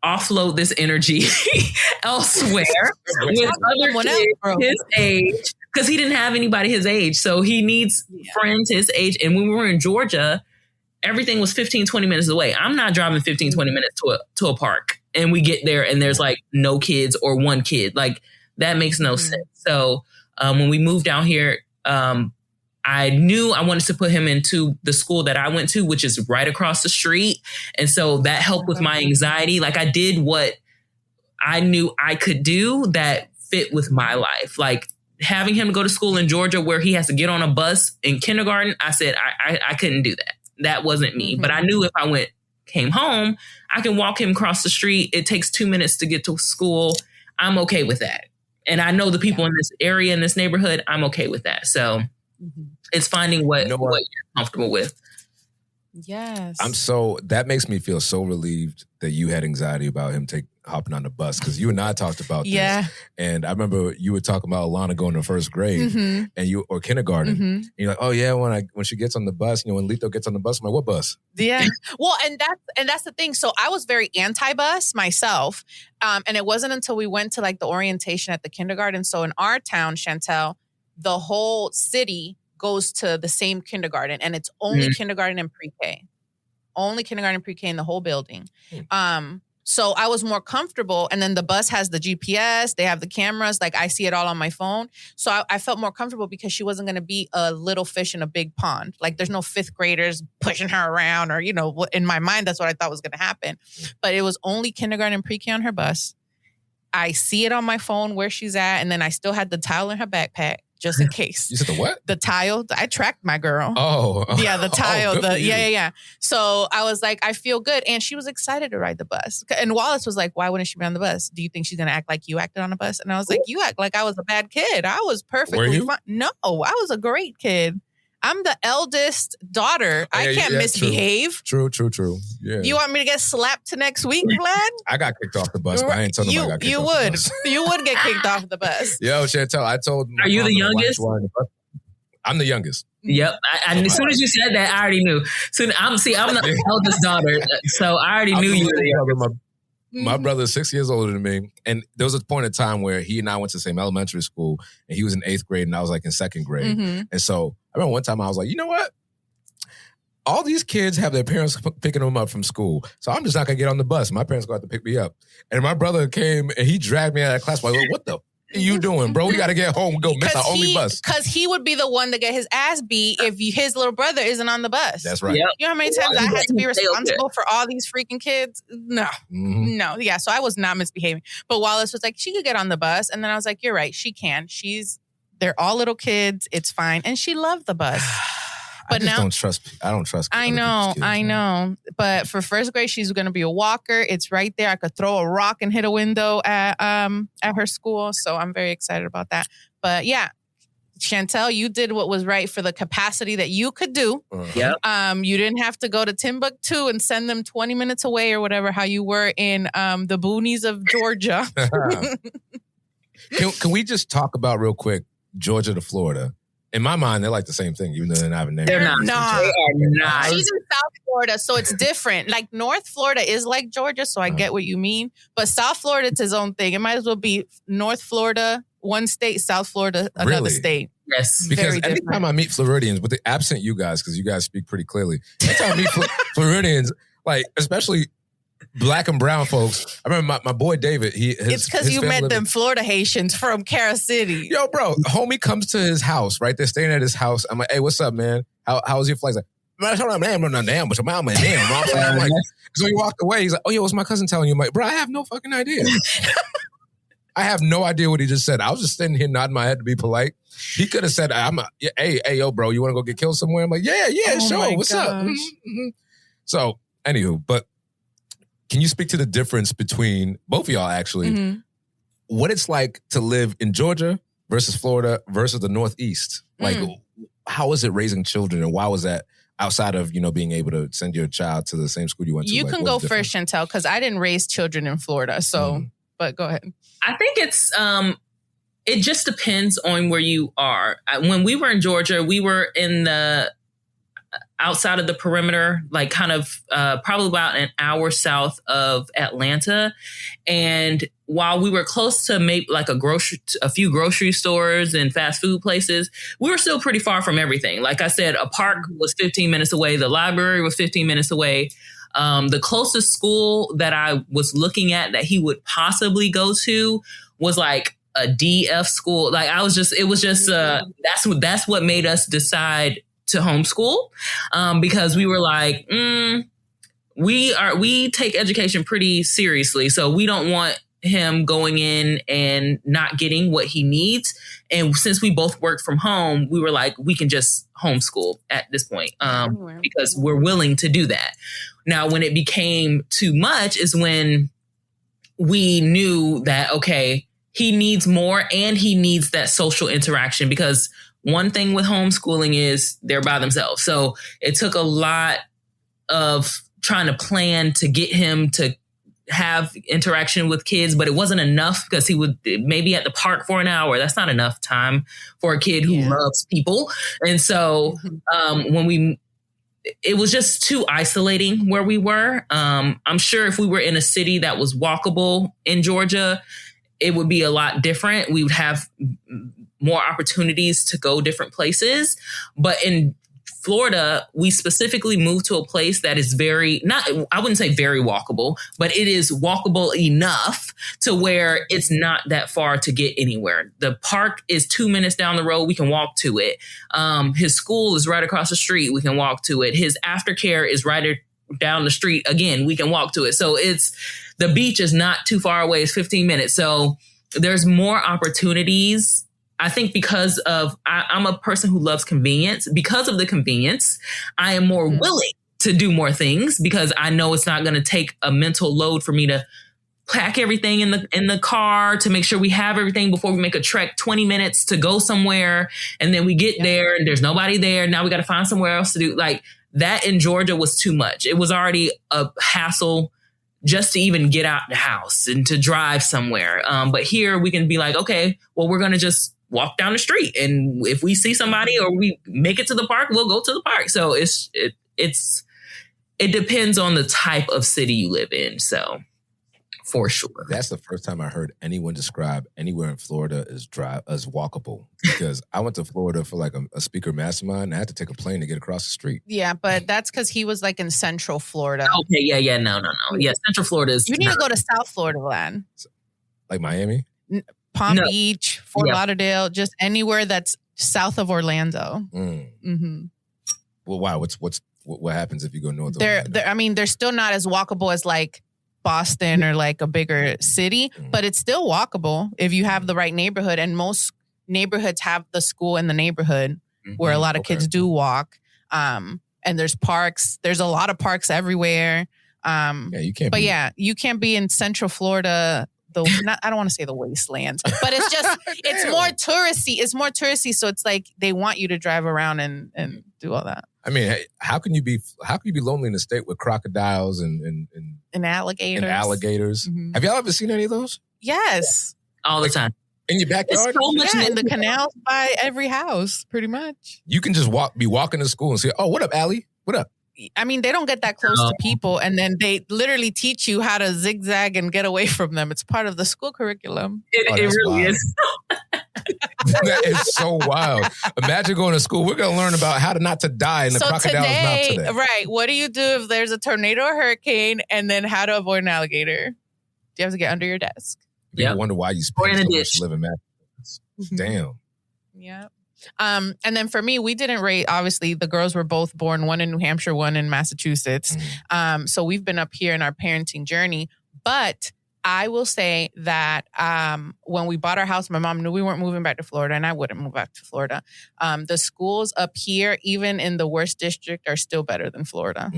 offload this energy elsewhere with other kids his age, because he didn't have anybody his age. So he needs friends his age. And when we were in Georgia, everything was 15, 20 minutes away. I'm not driving 15, 20 minutes to a park and we get there and there's like no kids or one kid. Like, that makes no sense. So when we moved down here, I knew I wanted to put him into the school that I went to, which is right across the street. And so that helped with my anxiety. Like I did what I knew I could do that fit with my life. Like having him go to school in Georgia where he has to get on a bus in kindergarten, I said I couldn't do that. That wasn't me. But I knew if I came home, I can walk him across the street. It takes 2 minutes to get to school. I'm okay with that. And I know the people in this area, in this neighborhood, I'm okay with that. So it's finding what you're comfortable with. Yes. That makes me feel so relieved that you had anxiety about him hopping on the bus, because you and I talked about this. And I remember you were talking about Alana going to first grade or kindergarten. And you're like, oh yeah, when she gets on the bus, when Lito gets on the bus, I'm like, what bus? Yeah. Well, and that's the thing. So I was very anti-bus myself. And it wasn't until we went to like the orientation at the kindergarten. So in our town, Chantell, the whole city goes to the same kindergarten, and it's only kindergarten and pre-K. Only kindergarten and pre-K in the whole building. So I was more comfortable. And then the bus has the GPS. They have the cameras. Like I see it all on my phone. So I felt more comfortable because she wasn't going to be a little fish in a big pond. Like there's no 5th graders pushing her around, or, in my mind, that's what I thought was going to happen. But it was only kindergarten and pre-K on her bus. I see it on my phone where she's at. And then I still had the towel in her backpack, just in case. You said the what? The tile. I tracked my girl. Oh. Yeah, the tile. Yeah. So I was like, I feel good. And she was excited to ride the bus. And Wallace was like, why wouldn't she be on the bus? Do you think she's going to act like you acted on the bus? And I was like, you act like I was a bad kid. I was perfectly fine. No, I was a great kid. I'm the eldest daughter. I can't misbehave. True. Yeah. You want me to get slapped to next week, Vlad? I got kicked off the bus, but I ain't telling nobody I got kicked off the bus. You would get kicked off the bus. Yo, Chantell, I told Are you the youngest? I'm the youngest. Yep. As soon as you said that, I already knew. So I'm the eldest daughter, so I already knew you were the youngest. My brother is 6 years older than me. And there was a point in time where he and I went to the same elementary school, and he was in 8th grade and I was like in 2nd grade. And so I remember one time I was like, you know what? All these kids have their parents picking them up from school. So I'm just not going to get on the bus. My parents go out to pick me up. And my brother came and he dragged me out of class. I'm like, what the you doing, bro? We got to get home. Go miss our only bus. Because he would be the one to get his ass beat if his little brother isn't on the bus. That's right. Yep. You know how many times I had to be responsible for all these freaking kids? No. No. Yeah, so I was not misbehaving. But Wallace was like, she could get on the bus. And then I was like, you're right. She can. They're all little kids. It's fine. And she loved the bus. But I don't trust. I know. But for first grade, she's going to be a walker. It's right there. I could throw a rock and hit a window at her school. So I'm very excited about that. But yeah, Chantell, you did what was right for the capacity that you could do. Yep. You didn't have to go to Timbuktu and send them 20 minutes away or whatever, how you were in the boonies of Georgia. Can we just talk about real quick, Georgia to Florida? In my mind, they're like the same thing, even though they're not even there. They're not. No. They are not. She's in South Florida, so it's different. Like North Florida is like Georgia, so I get what you mean. But South Florida, it's its own thing. It might as well be North Florida, one state, South Florida, another state. Yes. Because anytime I meet Floridians, but absent you guys, because you guys speak pretty clearly. Anytime I meet Floridians, like especially Black and brown folks. I remember my boy David. It's because you met them Florida Haitians from Carol City. Yo, bro, homie comes to his house, right? They're staying at his house. I'm like, hey, what's up, man? How was your flight? He's like, man, but your mom, damn. I'm like, so he walked away. He's like, oh, yeah, what's my cousin telling you? I'm like, bro, I have no fucking idea. I have no idea what he just said. I was just sitting here nodding my head to be polite. He could have said, hey, yo, bro, you want to go get killed somewhere? I'm like, yeah, sure. What's up? Mm-hmm. So, anywho, but can you speak to the difference between both of y'all, actually, what it's like to live in Georgia versus Florida versus the Northeast? Like, how is it raising children, and why was that outside of, being able to send your child to the same school you went to? You can go first, Chantell, because I didn't raise children in Florida, so, but go ahead. I think it's, it just depends on where you are. When we were in Georgia, we were in the outside of the perimeter, like kind of probably about an hour south of Atlanta. And while we were close to maybe like a few grocery stores and fast food places, we were still pretty far from everything. Like I said, a park was 15 minutes away. The library was 15 minutes away. The closest school that I was looking at that he would possibly go to was like a DF school. Like that's what made us decide to homeschool, because we were like, we take education pretty seriously. So we don't want him going in and not getting what he needs. And since we both worked from home, we were like, we can just homeschool at this point, because we're willing to do that. Now, when it became too much is when we knew that, okay, he needs more and he needs that social interaction, because one thing with homeschooling is they're by themselves. So it took a lot of trying to plan to get him to have interaction with kids, but it wasn't enough because he would maybe at the park for an hour. That's not enough time for a kid who loves people. And so it was just too isolating where we were. I'm sure if we were in a city that was walkable in Georgia, it would be a lot different. We would have more opportunities to go different places. But in Florida, we specifically moved to a place that is I wouldn't say very walkable, but it is walkable enough to where it's not that far to get anywhere. The park is 2 minutes down the road. We can walk to it. His school is right across the street. We can walk to it. His aftercare is right down the street. Again, we can walk to it. So the beach is not too far away. It's 15 minutes. So there's more opportunities. I think because of, I'm a person who loves convenience. Because of the convenience, I am more willing to do more things because I know it's not going to take a mental load for me to pack everything in the car to make sure we have everything before we make a trek 20 minutes to go somewhere. And then we get there and there's nobody there. Now we got to find somewhere else to do. Like that in Georgia was too much. It was already a hassle just to even get out the house and to drive somewhere. But here we can be like, okay, well, we're going to just walk down the street. And if we see somebody or we make it to the park, we'll go to the park. So it depends on the type of city you live in. So for sure. That's the first time I heard anyone describe anywhere in Florida as walkable, because I went to Florida for like a speaker mastermind and I had to take a plane to get across the street. Yeah, but that's because he was like in Central Florida. Okay, no. Yeah, Central Florida is... You need to go to South Florida, Vlad. Like Miami? Palm Beach, Fort Lauderdale, just anywhere that's south of Orlando. Well, wow. What happens if you go north? They're still not as walkable as like Boston or like a bigger city, but it's still walkable if you have the right neighborhood. And most neighborhoods have the school in the neighborhood where a lot of kids do walk. And there's parks. There's a lot of parks everywhere. You can't be in Central Florida. I don't want to say the wastelands, but it's just, it's more touristy. It's more touristy. So it's like they want you to drive around and do all that. I mean, how can you be lonely in a state with crocodiles and alligators? Have y'all ever seen any of those? Yes. All the time. In your backyard? So much in the canals by every house, pretty much. You can just be walking to school and say, oh, what up, Allie? What up? I mean, they don't get that close to people, and then they literally teach you how to zigzag and get away from them. It's part of the school curriculum. It really is. That is so wild. Imagine going to school. We're going to learn about how not to die in the crocodile's mouth today. Right. What do you do if there's a tornado or hurricane, and then how to avoid an alligator? Do you have to get under your desk? People wonder why you spend so much to live in Massachusetts. Damn. Yeah. And then for me, we didn't rate, obviously the girls were both born, one in New Hampshire, one in Massachusetts. So we've been up here in our parenting journey. But I will say that when we bought our house, my mom knew we weren't moving back to Florida, and I wouldn't move back to Florida. The schools up here, even in the worst district, are still better than Florida.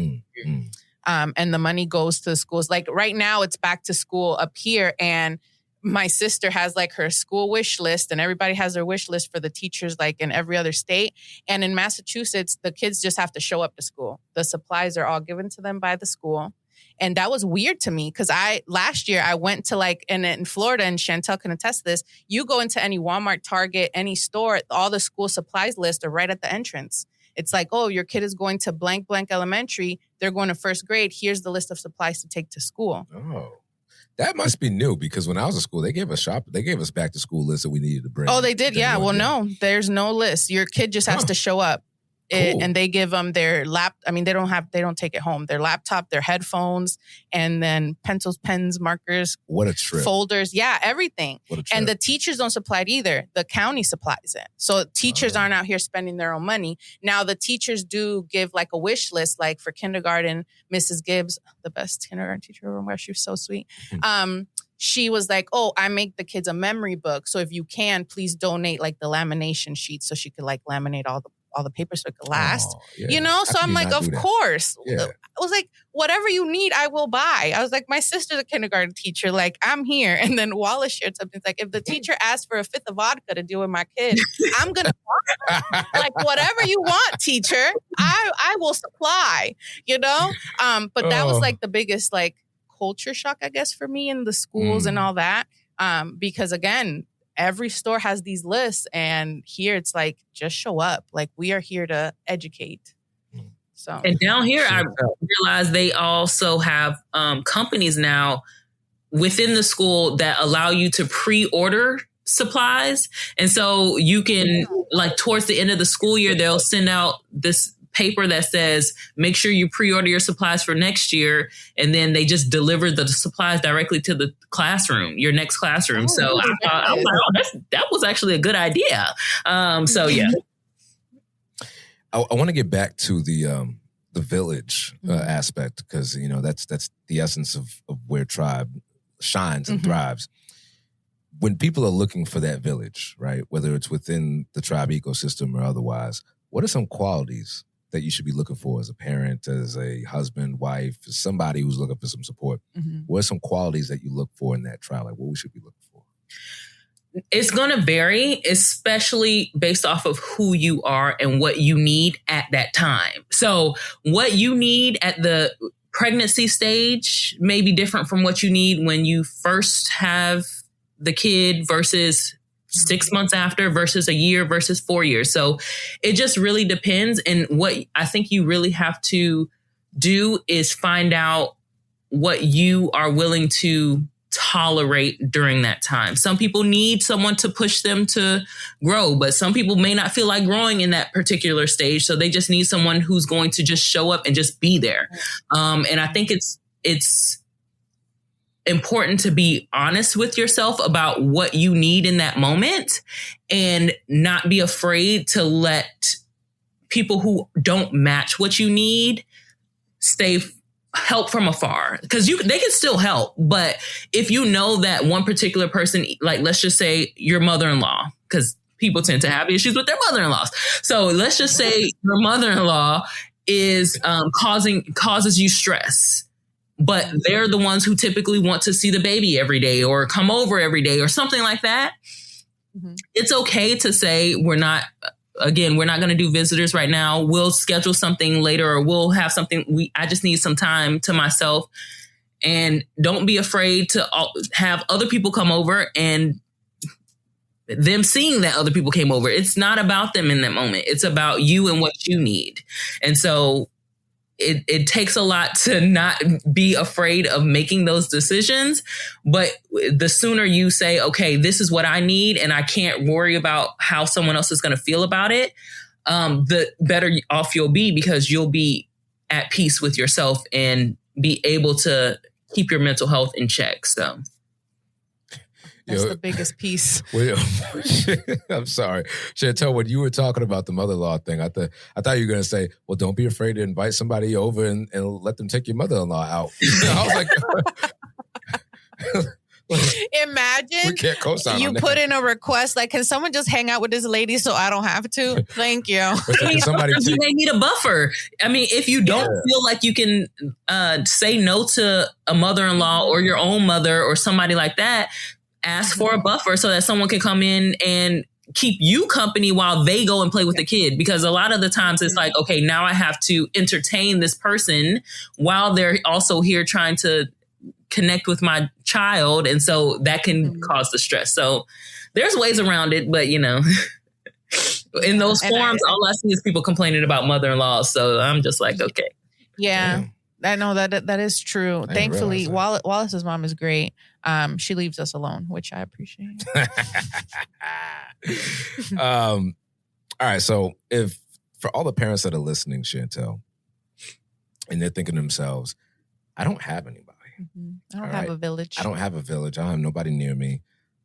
And the money goes to the schools. Like right now, it's back to school up here, and my sister has like her school wish list, and everybody has their wish list for the teachers like in every other state. And in Massachusetts, the kids just have to show up to school. The supplies are all given to them by the school. And that was weird to me because last year I went to like, and in Florida, and Chantell can attest to this, you go into any Walmart, Target, any store, all the school supplies lists are right at the entrance. It's like, oh, your kid is going to blank elementary. They're going to first grade. Here's the list of supplies to take to school. Oh. That must be new because when I was in school, they gave us back to school lists that we needed to bring. Oh, they did? Yeah. Well, no, there's no list. Your kid just has to show up. Cool. And they give them their they don't take it home. Their laptop, their headphones, and then pencils, pens, markers. What a trip. Folders. Yeah, everything. What a trip. And the teachers don't supply it either. The county supplies it. So teachers aren't out here spending their own money. Now, the teachers do give like a wish list, like for kindergarten, Mrs. Gibbs, the best kindergarten teacher ever. She was so sweet. She was like, oh, I make the kids a memory book. So if you can, please donate like the lamination sheets so she could like laminate all the paper so it could last, So I'm like, of course. I was like, whatever you need, I will buy. I was like, my sister's a kindergarten teacher. Like, I'm here. And then Wallace shared something. It's like, if the teacher asks for a fifth of vodka to deal with my kid, I'm going to like, whatever you want, teacher, I will supply, But that was like the biggest like culture shock, I guess, for me in the schools and all that. Because again, every store has these lists, and here it's like, just show up. Like, we are here to educate. So, and down here, I realize they also have companies now within the school that allow you to pre-order supplies. And so you can, like, towards the end of the school year, they'll send out this paper that says, make sure you pre-order your supplies for next year. And then they just deliver the supplies directly to the classroom, your next classroom. So I thought, that was actually a good idea. So yeah. I want to get back to the village aspect, because, that's the essence of where Tribe shines and thrives. When people are looking for that village, right, whether it's within the Tribe ecosystem or otherwise, what are some qualities that you should be looking for as a parent, as a husband, wife, as somebody who's looking for some support? What are some qualities that you look for in that trial? Like, what we should be looking for? It's going to vary, especially based off of who you are and what you need at that time. So what you need at the pregnancy stage may be different from what you need when you first have the kid versus 6 months after versus a year versus 4 years. So it just really depends. And what I think you really have to do is find out what you are willing to tolerate during that time. Some people need someone to push them to grow, but some people may not feel like growing in that particular stage. So they just need someone who's going to just show up and just be there. And I think it's important to be honest with yourself about what you need in that moment and not be afraid to let people who don't match what you need help from afar, because they can still help. But if you know that one particular person, like let's just say your mother-in-law, because people tend to have issues with their mother-in-laws. So let's just say your mother-in-law is causes you stress, but they're the ones who typically want to see the baby every day or come over every day or something like that. Mm-hmm. It's okay to say, we're not going to do visitors right now. We'll schedule something later, or we'll have something. I just need some time to myself. And don't be afraid to have other people come over and them seeing that other people came over. It's not about them in that moment. It's about you and what you need. And so it takes a lot to not be afraid of making those decisions. But the sooner you say, okay, this is what I need, and I can't worry about how someone else is going to feel about it, the better off you'll be, because you'll be at peace with yourself and be able to keep your mental health in check. So that's the biggest piece. Well, I'm sorry, Chantell, when you were talking about the mother-in-law thing, I thought you were going to say, well, don't be afraid to invite somebody over and let them take your mother-in-law out. I was like, imagine we can't co-sign you on put that. in a request like, can someone just hang out with this lady so I don't have to? Thank you. You may need a buffer. I mean, if you don't feel like you can say no to a mother-in-law or your own mother or somebody like that, ask for a buffer so that someone can come in and keep you company while they go and play with the kid. Because a lot of the times it's like, okay, now I have to entertain this person while they're also here trying to connect with my child. And so that can cause the stress. So there's ways around it, but in those forums, all I see is people complaining about mother-in-laws. So I'm just like, okay. Yeah. I know that is true. Thankfully, Wallace's mom is great. She leaves us alone, which I appreciate. All right. So if for all the parents that are listening, Chantell, and they're thinking to themselves, I don't have anybody. Mm-hmm. I don't have a village. I don't have a village. I don't have nobody near me.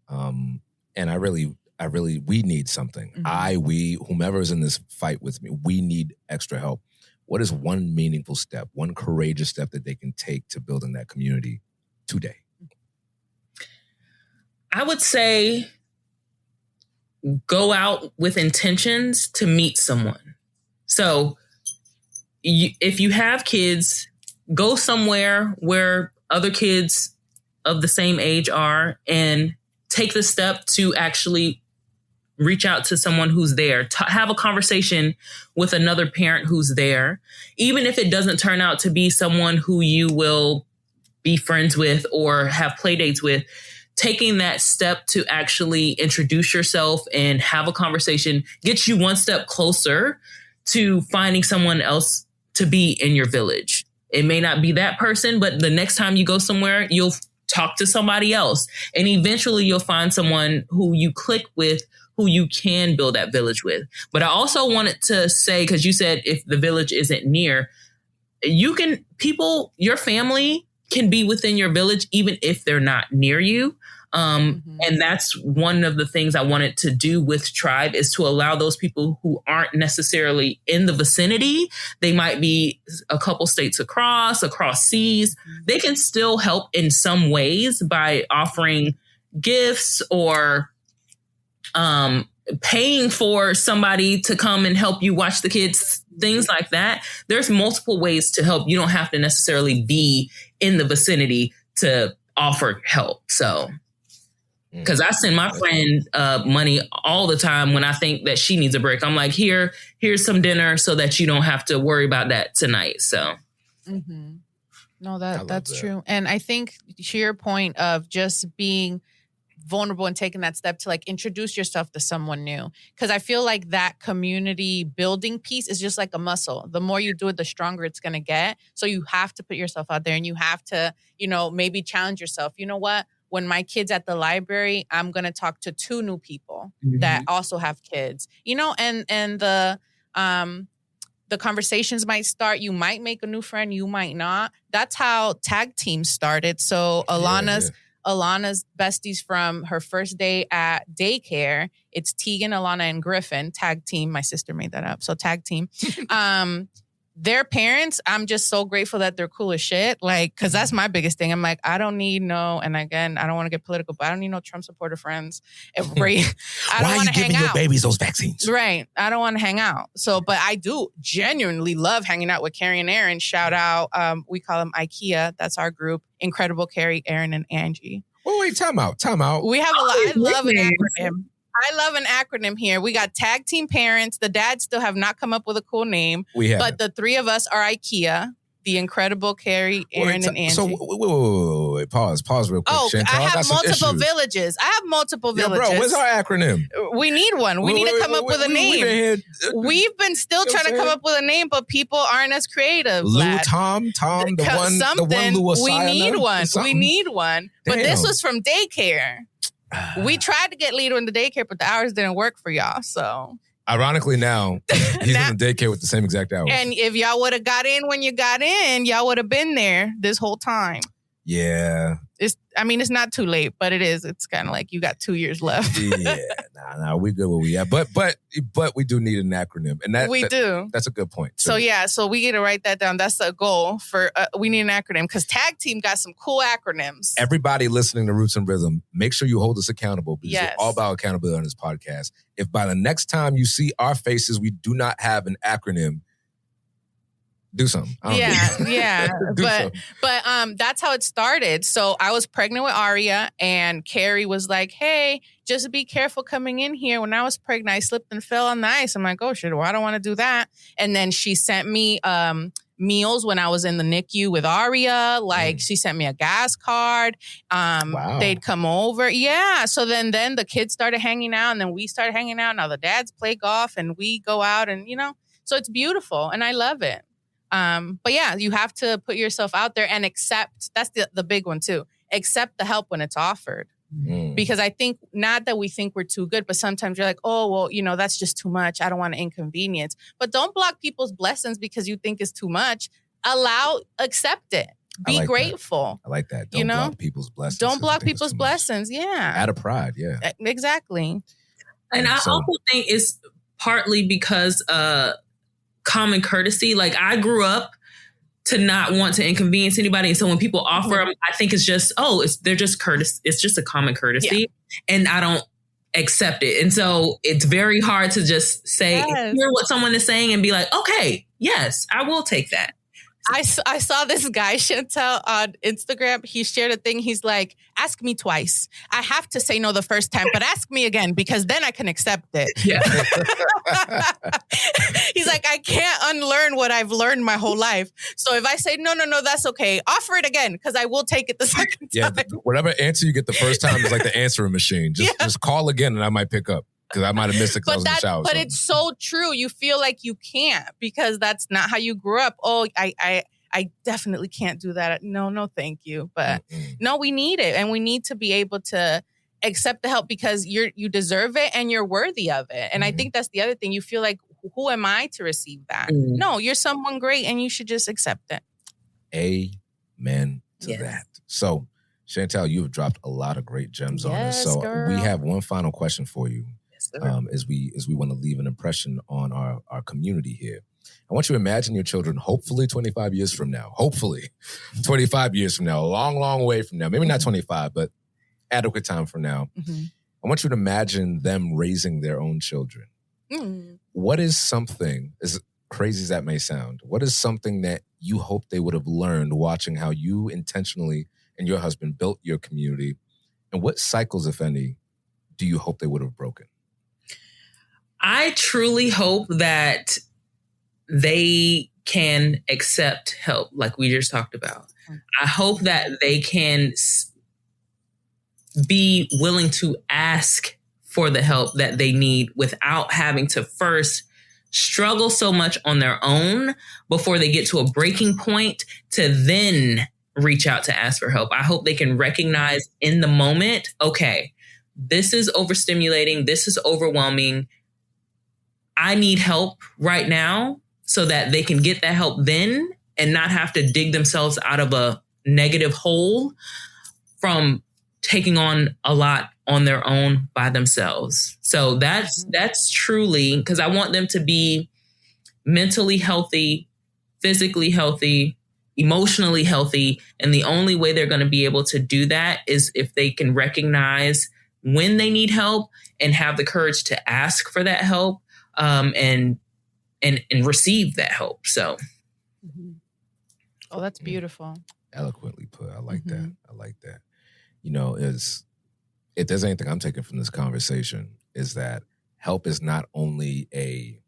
And we need something. Mm-hmm. Whomever is in this fight with me, we need extra help. What is one meaningful step, one courageous step that they can take to building that community today? I would say go out with intentions to meet someone. So if you have kids, go somewhere where other kids of the same age are and take the step to actually reach out to someone who's there. Have a conversation with another parent who's there. Even if it doesn't turn out to be someone who you will be friends with or have play dates with, taking that step to actually introduce yourself and have a conversation gets you one step closer to finding someone else to be in your village. It may not be that person, but the next time you go somewhere, you'll talk to somebody else. And eventually you'll find someone who you click with, who you can build that village with. But I also wanted to say, because you said if the village isn't near, your family can be within your village, even if they're not near you. And that's one of the things I wanted to do with Tribe, is to allow those people who aren't necessarily in the vicinity. They might be a couple states across seas. They can still help in some ways by offering gifts or paying for somebody to come and help you watch the kids, things like that. There's multiple ways to help. You don't have to necessarily be in the vicinity to offer help. So, because I send my friend money all the time when I think that she needs a break. I'm like, here's some dinner so that you don't have to worry about that tonight. So, no, that's true. And I think to your point of just being vulnerable and taking that step to like introduce yourself to someone new. Because I feel like that community building piece is just like a muscle. The more you do it, the stronger it's going to get. So you have to put yourself out there and you have to, maybe challenge yourself. You know what? When my kid's at the library, I'm going to talk to 2 new people that also have kids, and the conversations might start. You might make a new friend, you might not. That's how tag teams started. So Alana's besties from her first day at daycare. It's Tegan, Alana, and Griffin. Tag team. My sister made that up. So tag team. Their parents, I'm just so grateful that they're cool as shit. Like, because that's my biggest thing. I'm like, I don't need and again, I don't want to get political, but I don't need no Trump supporter friends. Why are you giving your babies those vaccines? Right. I don't want to hang out. So, but I do genuinely love hanging out with Carrie and Aaron. Shout out, we call them IKEA. That's our group. Incredible Carrie, Aaron, and Angie. Wait, time out. We have I love an acronym. I love an acronym here. We got tag team parents. The dads still have not come up with a cool name. But the three of us are IKEA. The Incredible Carrie, Aaron, and Angie. So wait. Pause real quick. Oh, Chantell, I have multiple villages. Bro, where's our acronym? We need one. We need to come up with a name. We've been still trying to come up with a name, but people aren't as creative. Tom, the one Lou was We need one. We need one. But this was from daycare. We tried to get Lido in the daycare, but the hours didn't work for y'all. So, ironically, now he's in the daycare with the same exact hours. And if y'all would have got in when you got in, y'all would have been there this whole time. Yeah. It's not too late, but it is. It's kind of like you got 2 years left. Yeah, we good where we at. But we do need an acronym, and that's a good point. So we get to write that down. That's a goal for. We need an acronym because tag team got some cool acronyms. Everybody listening to Roots and Rhythm, make sure you hold us accountable because we're all about accountability on this podcast. If by the next time you see our faces, we do not have an acronym, do something. But that's how it started. So I was pregnant with Aria, and Carrie was like, "Hey, just be careful coming in here." When I was pregnant, I slipped and fell on the ice. I'm like, "Oh shit, well, I don't want to do that." And then she sent me meals when I was in the NICU with Aria. Like she sent me a gas card. They'd come over. Yeah. So then the kids started hanging out, and then we started hanging out. Now the dads play golf, and we go out, and so it's beautiful, and I love it. But yeah, you have to put yourself out there and accept. That's the big one too. Accept the help when it's offered. Because I think, not that we think we're too good, but sometimes you're like, oh, well, that's just too much. I don't want to inconvenience. But don't block people's blessings because you think it's too much. Accept it. Be grateful. I like that. Don't block people's blessings. Don't block people's blessings. Yeah. Out of pride. Yeah. Exactly. And I also think it's partly because, common courtesy. Like I grew up to not want to inconvenience anybody. And so when people offer them, I think it's just, they're just courtesy. It's just a common courtesy and I don't accept it. And so it's very hard to just say, hear what someone is saying and be like, okay, yes, I will take that. I saw this guy, Chantell, on Instagram. He shared a thing. He's like, ask me twice. I have to say no the first time, but ask me again because then I can accept it. Yeah. He's like, I can't unlearn what I've learned my whole life. So if I say, no, that's okay. Offer it again because I will take it the second time. Yeah, whatever answer you get the first time is like the answering machine. Just call again and I might pick up. Because I might have missed it because I was in the shower. But it's so true. You feel like you can't because that's not how you grew up. Oh, I definitely can't do that. No, thank you. But no, we need it. And we need to be able to accept the help because you deserve it and you're worthy of it. And I think that's the other thing. You feel like, who am I to receive that? No, you're someone great and you should just accept it. Amen to that. So, Chantell, you have dropped a lot of great gems on us. So we have one final question for you. As we want to leave an impression on our community here. I want you to imagine your children, hopefully 25 years from now, a long way from now, maybe not 25, but adequate time from now. I want you to imagine them raising their own children. What is something, as crazy as that may sound, what is something that you hope they would have learned watching how you intentionally and your husband built your community? And what cycles, if any, do you hope they would have broken? I truly hope that they can accept help like we just talked about. I hope that they can be willing to ask for the help that they need without having to first struggle so much on their own before they get to a breaking point to then reach out to ask for help. I hope they can recognize in the moment, okay, this is overstimulating. This is overwhelming. I need help right now. so that they can get that help then and not have to dig themselves out of a negative hole from taking on a lot on their own by themselves. So that's truly, because I want them to be mentally healthy, physically healthy, emotionally healthy. And the only way they're going to be able to do that is if they can recognize when they need help and have the courage to ask for that help, and receive that help. So. Oh, that's beautiful. Eloquently put. I like that. I like that. You know, if there's anything I'm taking from this conversation, is that help is not only it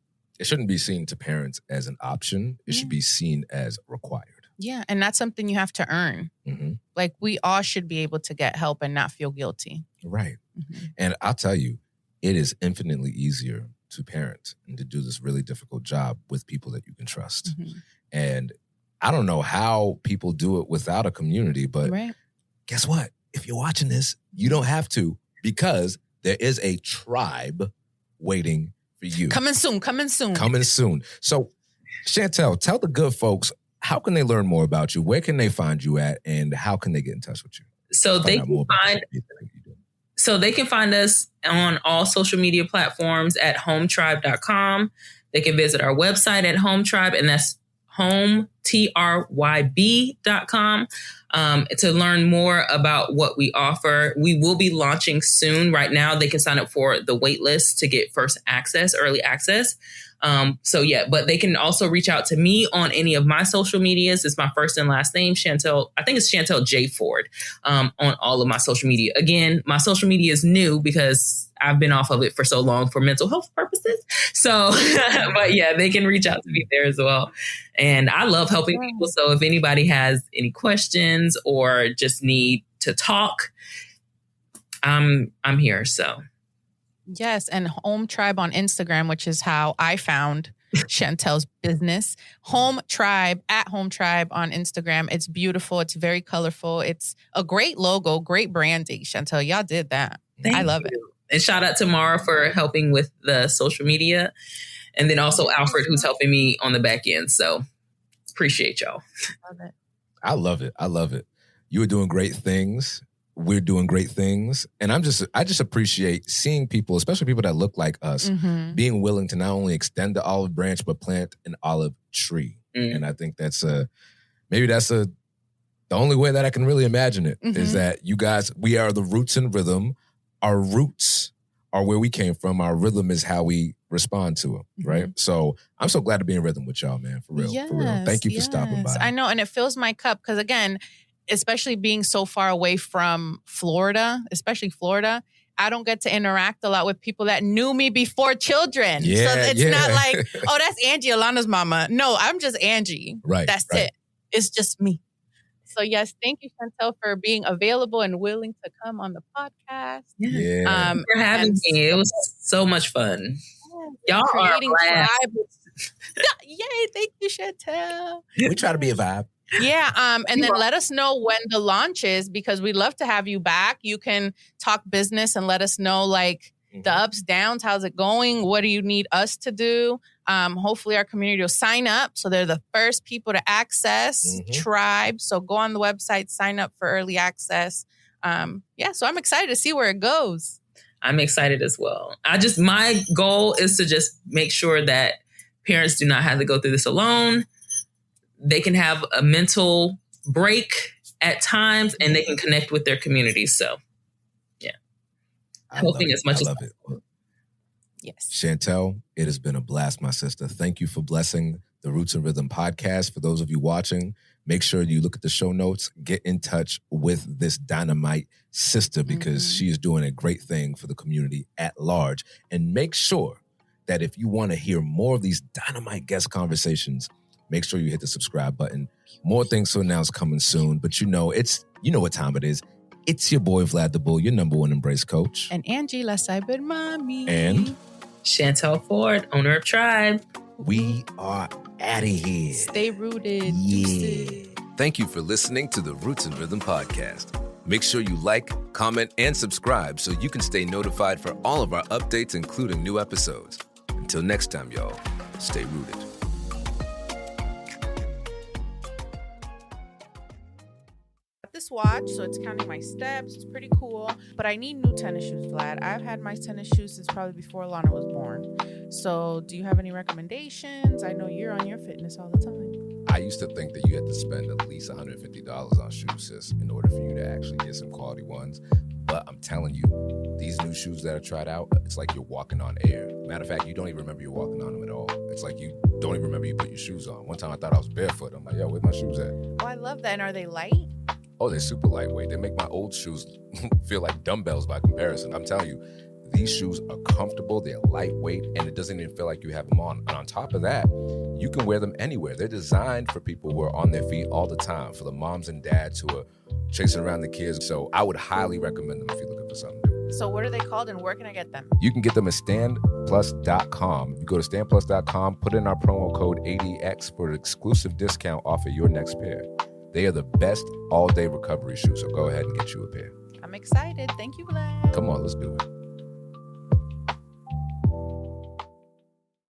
shouldn't be seen to parents as an option. It should be seen as required. Yeah. And that's something you have to earn. Like, we all should be able to get help and not feel guilty. Right. And I'll tell you, it is infinitely easier to parent and to do this really difficult job with people that you can trust. And I don't know how people do it without a community, but guess what? If you're watching this, you don't have to, because there is a tribe waiting for you. Coming soon. So, Chantell, tell the good folks, how can they learn more about you? Where can they find you at? And how can they get in touch with you? So they can find us on all social media platforms at HomeTRYB.com. They can visit our website at HomeTRYB, and that's HomeTRYB.com. To learn more about what we offer. We will be launching soon. Right now, they can sign up for the wait list to get first access, early access. But they can also reach out to me on any of my social medias. It's my first and last name, Chantell. I think it's Chantell J. Ford, on all of my social media. Again, my social media is new because I've been off of it for so long for mental health purposes. So, but yeah, they can reach out to me there as well. And I love helping people. So if anybody has any questions or just need to talk, I'm here. So. Yes, and HomeTRYB on Instagram, which is how I found Chantell's business. HomeTRYB at HomeTRYB on Instagram. It's beautiful. It's very colorful. It's a great logo, great branding. Chantell, y'all did that. I love it. And shout out to Mara for helping with the social media. And then also Alfred, who's helping me on the back end. So appreciate y'all. I love it. You are doing great things. We're doing great things. And I just appreciate seeing people, especially people that look like us, being willing to not only extend the olive branch, but plant an olive tree. And I think that's the only way that I can really imagine it, is that you guys, we are the roots and rhythm. Our roots are where we came from. Our rhythm is how we respond to it, right? So I'm so glad to be in rhythm with y'all, man, for real. For real. Thank you for stopping by. I know, and it fills my cup because, again, especially being so far away from Florida, I don't get to interact a lot with people that knew me before children. So it's not like, oh, that's Angie, Alana's mama. No, I'm just Angie. Right. That's it. It's just me. So yes, thank you, Chantell, for being available and willing to come on the podcast. For having me. It was so much fun. Y'all are glad. Yay, thank you, Chantell. We try to be a vibe. Yeah, and then let us know when the launch is, because we'd love to have you back. You can talk business and let us know, like, the ups, downs, how's it going? What do you need us to do? Hopefully our community will sign up, so they're the first people to access Tribe. So go on the website, sign up for early access. So I'm excited to see where it goes. I'm excited as well. My goal is to just make sure that parents do not have to go through this alone. They can have a mental break at times, and they can connect with their communities. So, yeah, helping as much as possible. Yes, Chantell, it has been a blast, my sister. Thank you for blessing the Roots and Rhythm podcast. For those of you watching, make sure you look at the show notes. Get in touch with this dynamite sister, because she is doing a great thing for the community at large. And make sure that if you want to hear more of these dynamite guest conversations, make sure you hit the subscribe button. More things to announce coming soon. But you know what time it is. It's your boy, Vlad the Bull, your number one embrace coach. And Angie, la cyber mommy. And Chantell Ford, owner of Tribe. We are out of here. Stay rooted. Yeah. Thank you for listening to the Roots and Rhythm podcast. Make sure you like, comment, and subscribe so you can stay notified for all of our updates, including new episodes. Until next time, y'all, stay rooted. this watch, so it's counting my steps. It's pretty cool. But I need new tennis shoes, Vlad. I've had my tennis shoes since probably before Lana was born. So do you have any recommendations? I know you're on your fitness all the time. I used to think that you had to spend at least $150 on shoes, sis, in order for you to actually get some quality ones. But I'm telling you, these new shoes that I tried out, it's like you're walking on air. Matter of fact, you don't even remember you're walking on them at all. It's like you don't even remember you put your shoes on. One time I thought I was barefoot. I'm like, yo, where's my shoes at? Oh, I love that. And are they light? Oh, they're super lightweight. They make my old shoes feel like dumbbells by comparison. I'm telling you, these shoes are comfortable, they're lightweight, and it doesn't even feel like you have them on. And on top of that, you can wear them anywhere. They're designed for people who are on their feet all the time, for the moms and dads who are chasing around the kids. So I would highly recommend them if you're looking for something new. So what are they called and where can I get them? You can get them at standplus.com. You go to standplus.com, put in our promo code 80X for an exclusive discount off of your next pair. They are the best all-day recovery shoes, so go ahead and get you a pair. I'm excited. Thank you, Vlad. Come on, let's do it.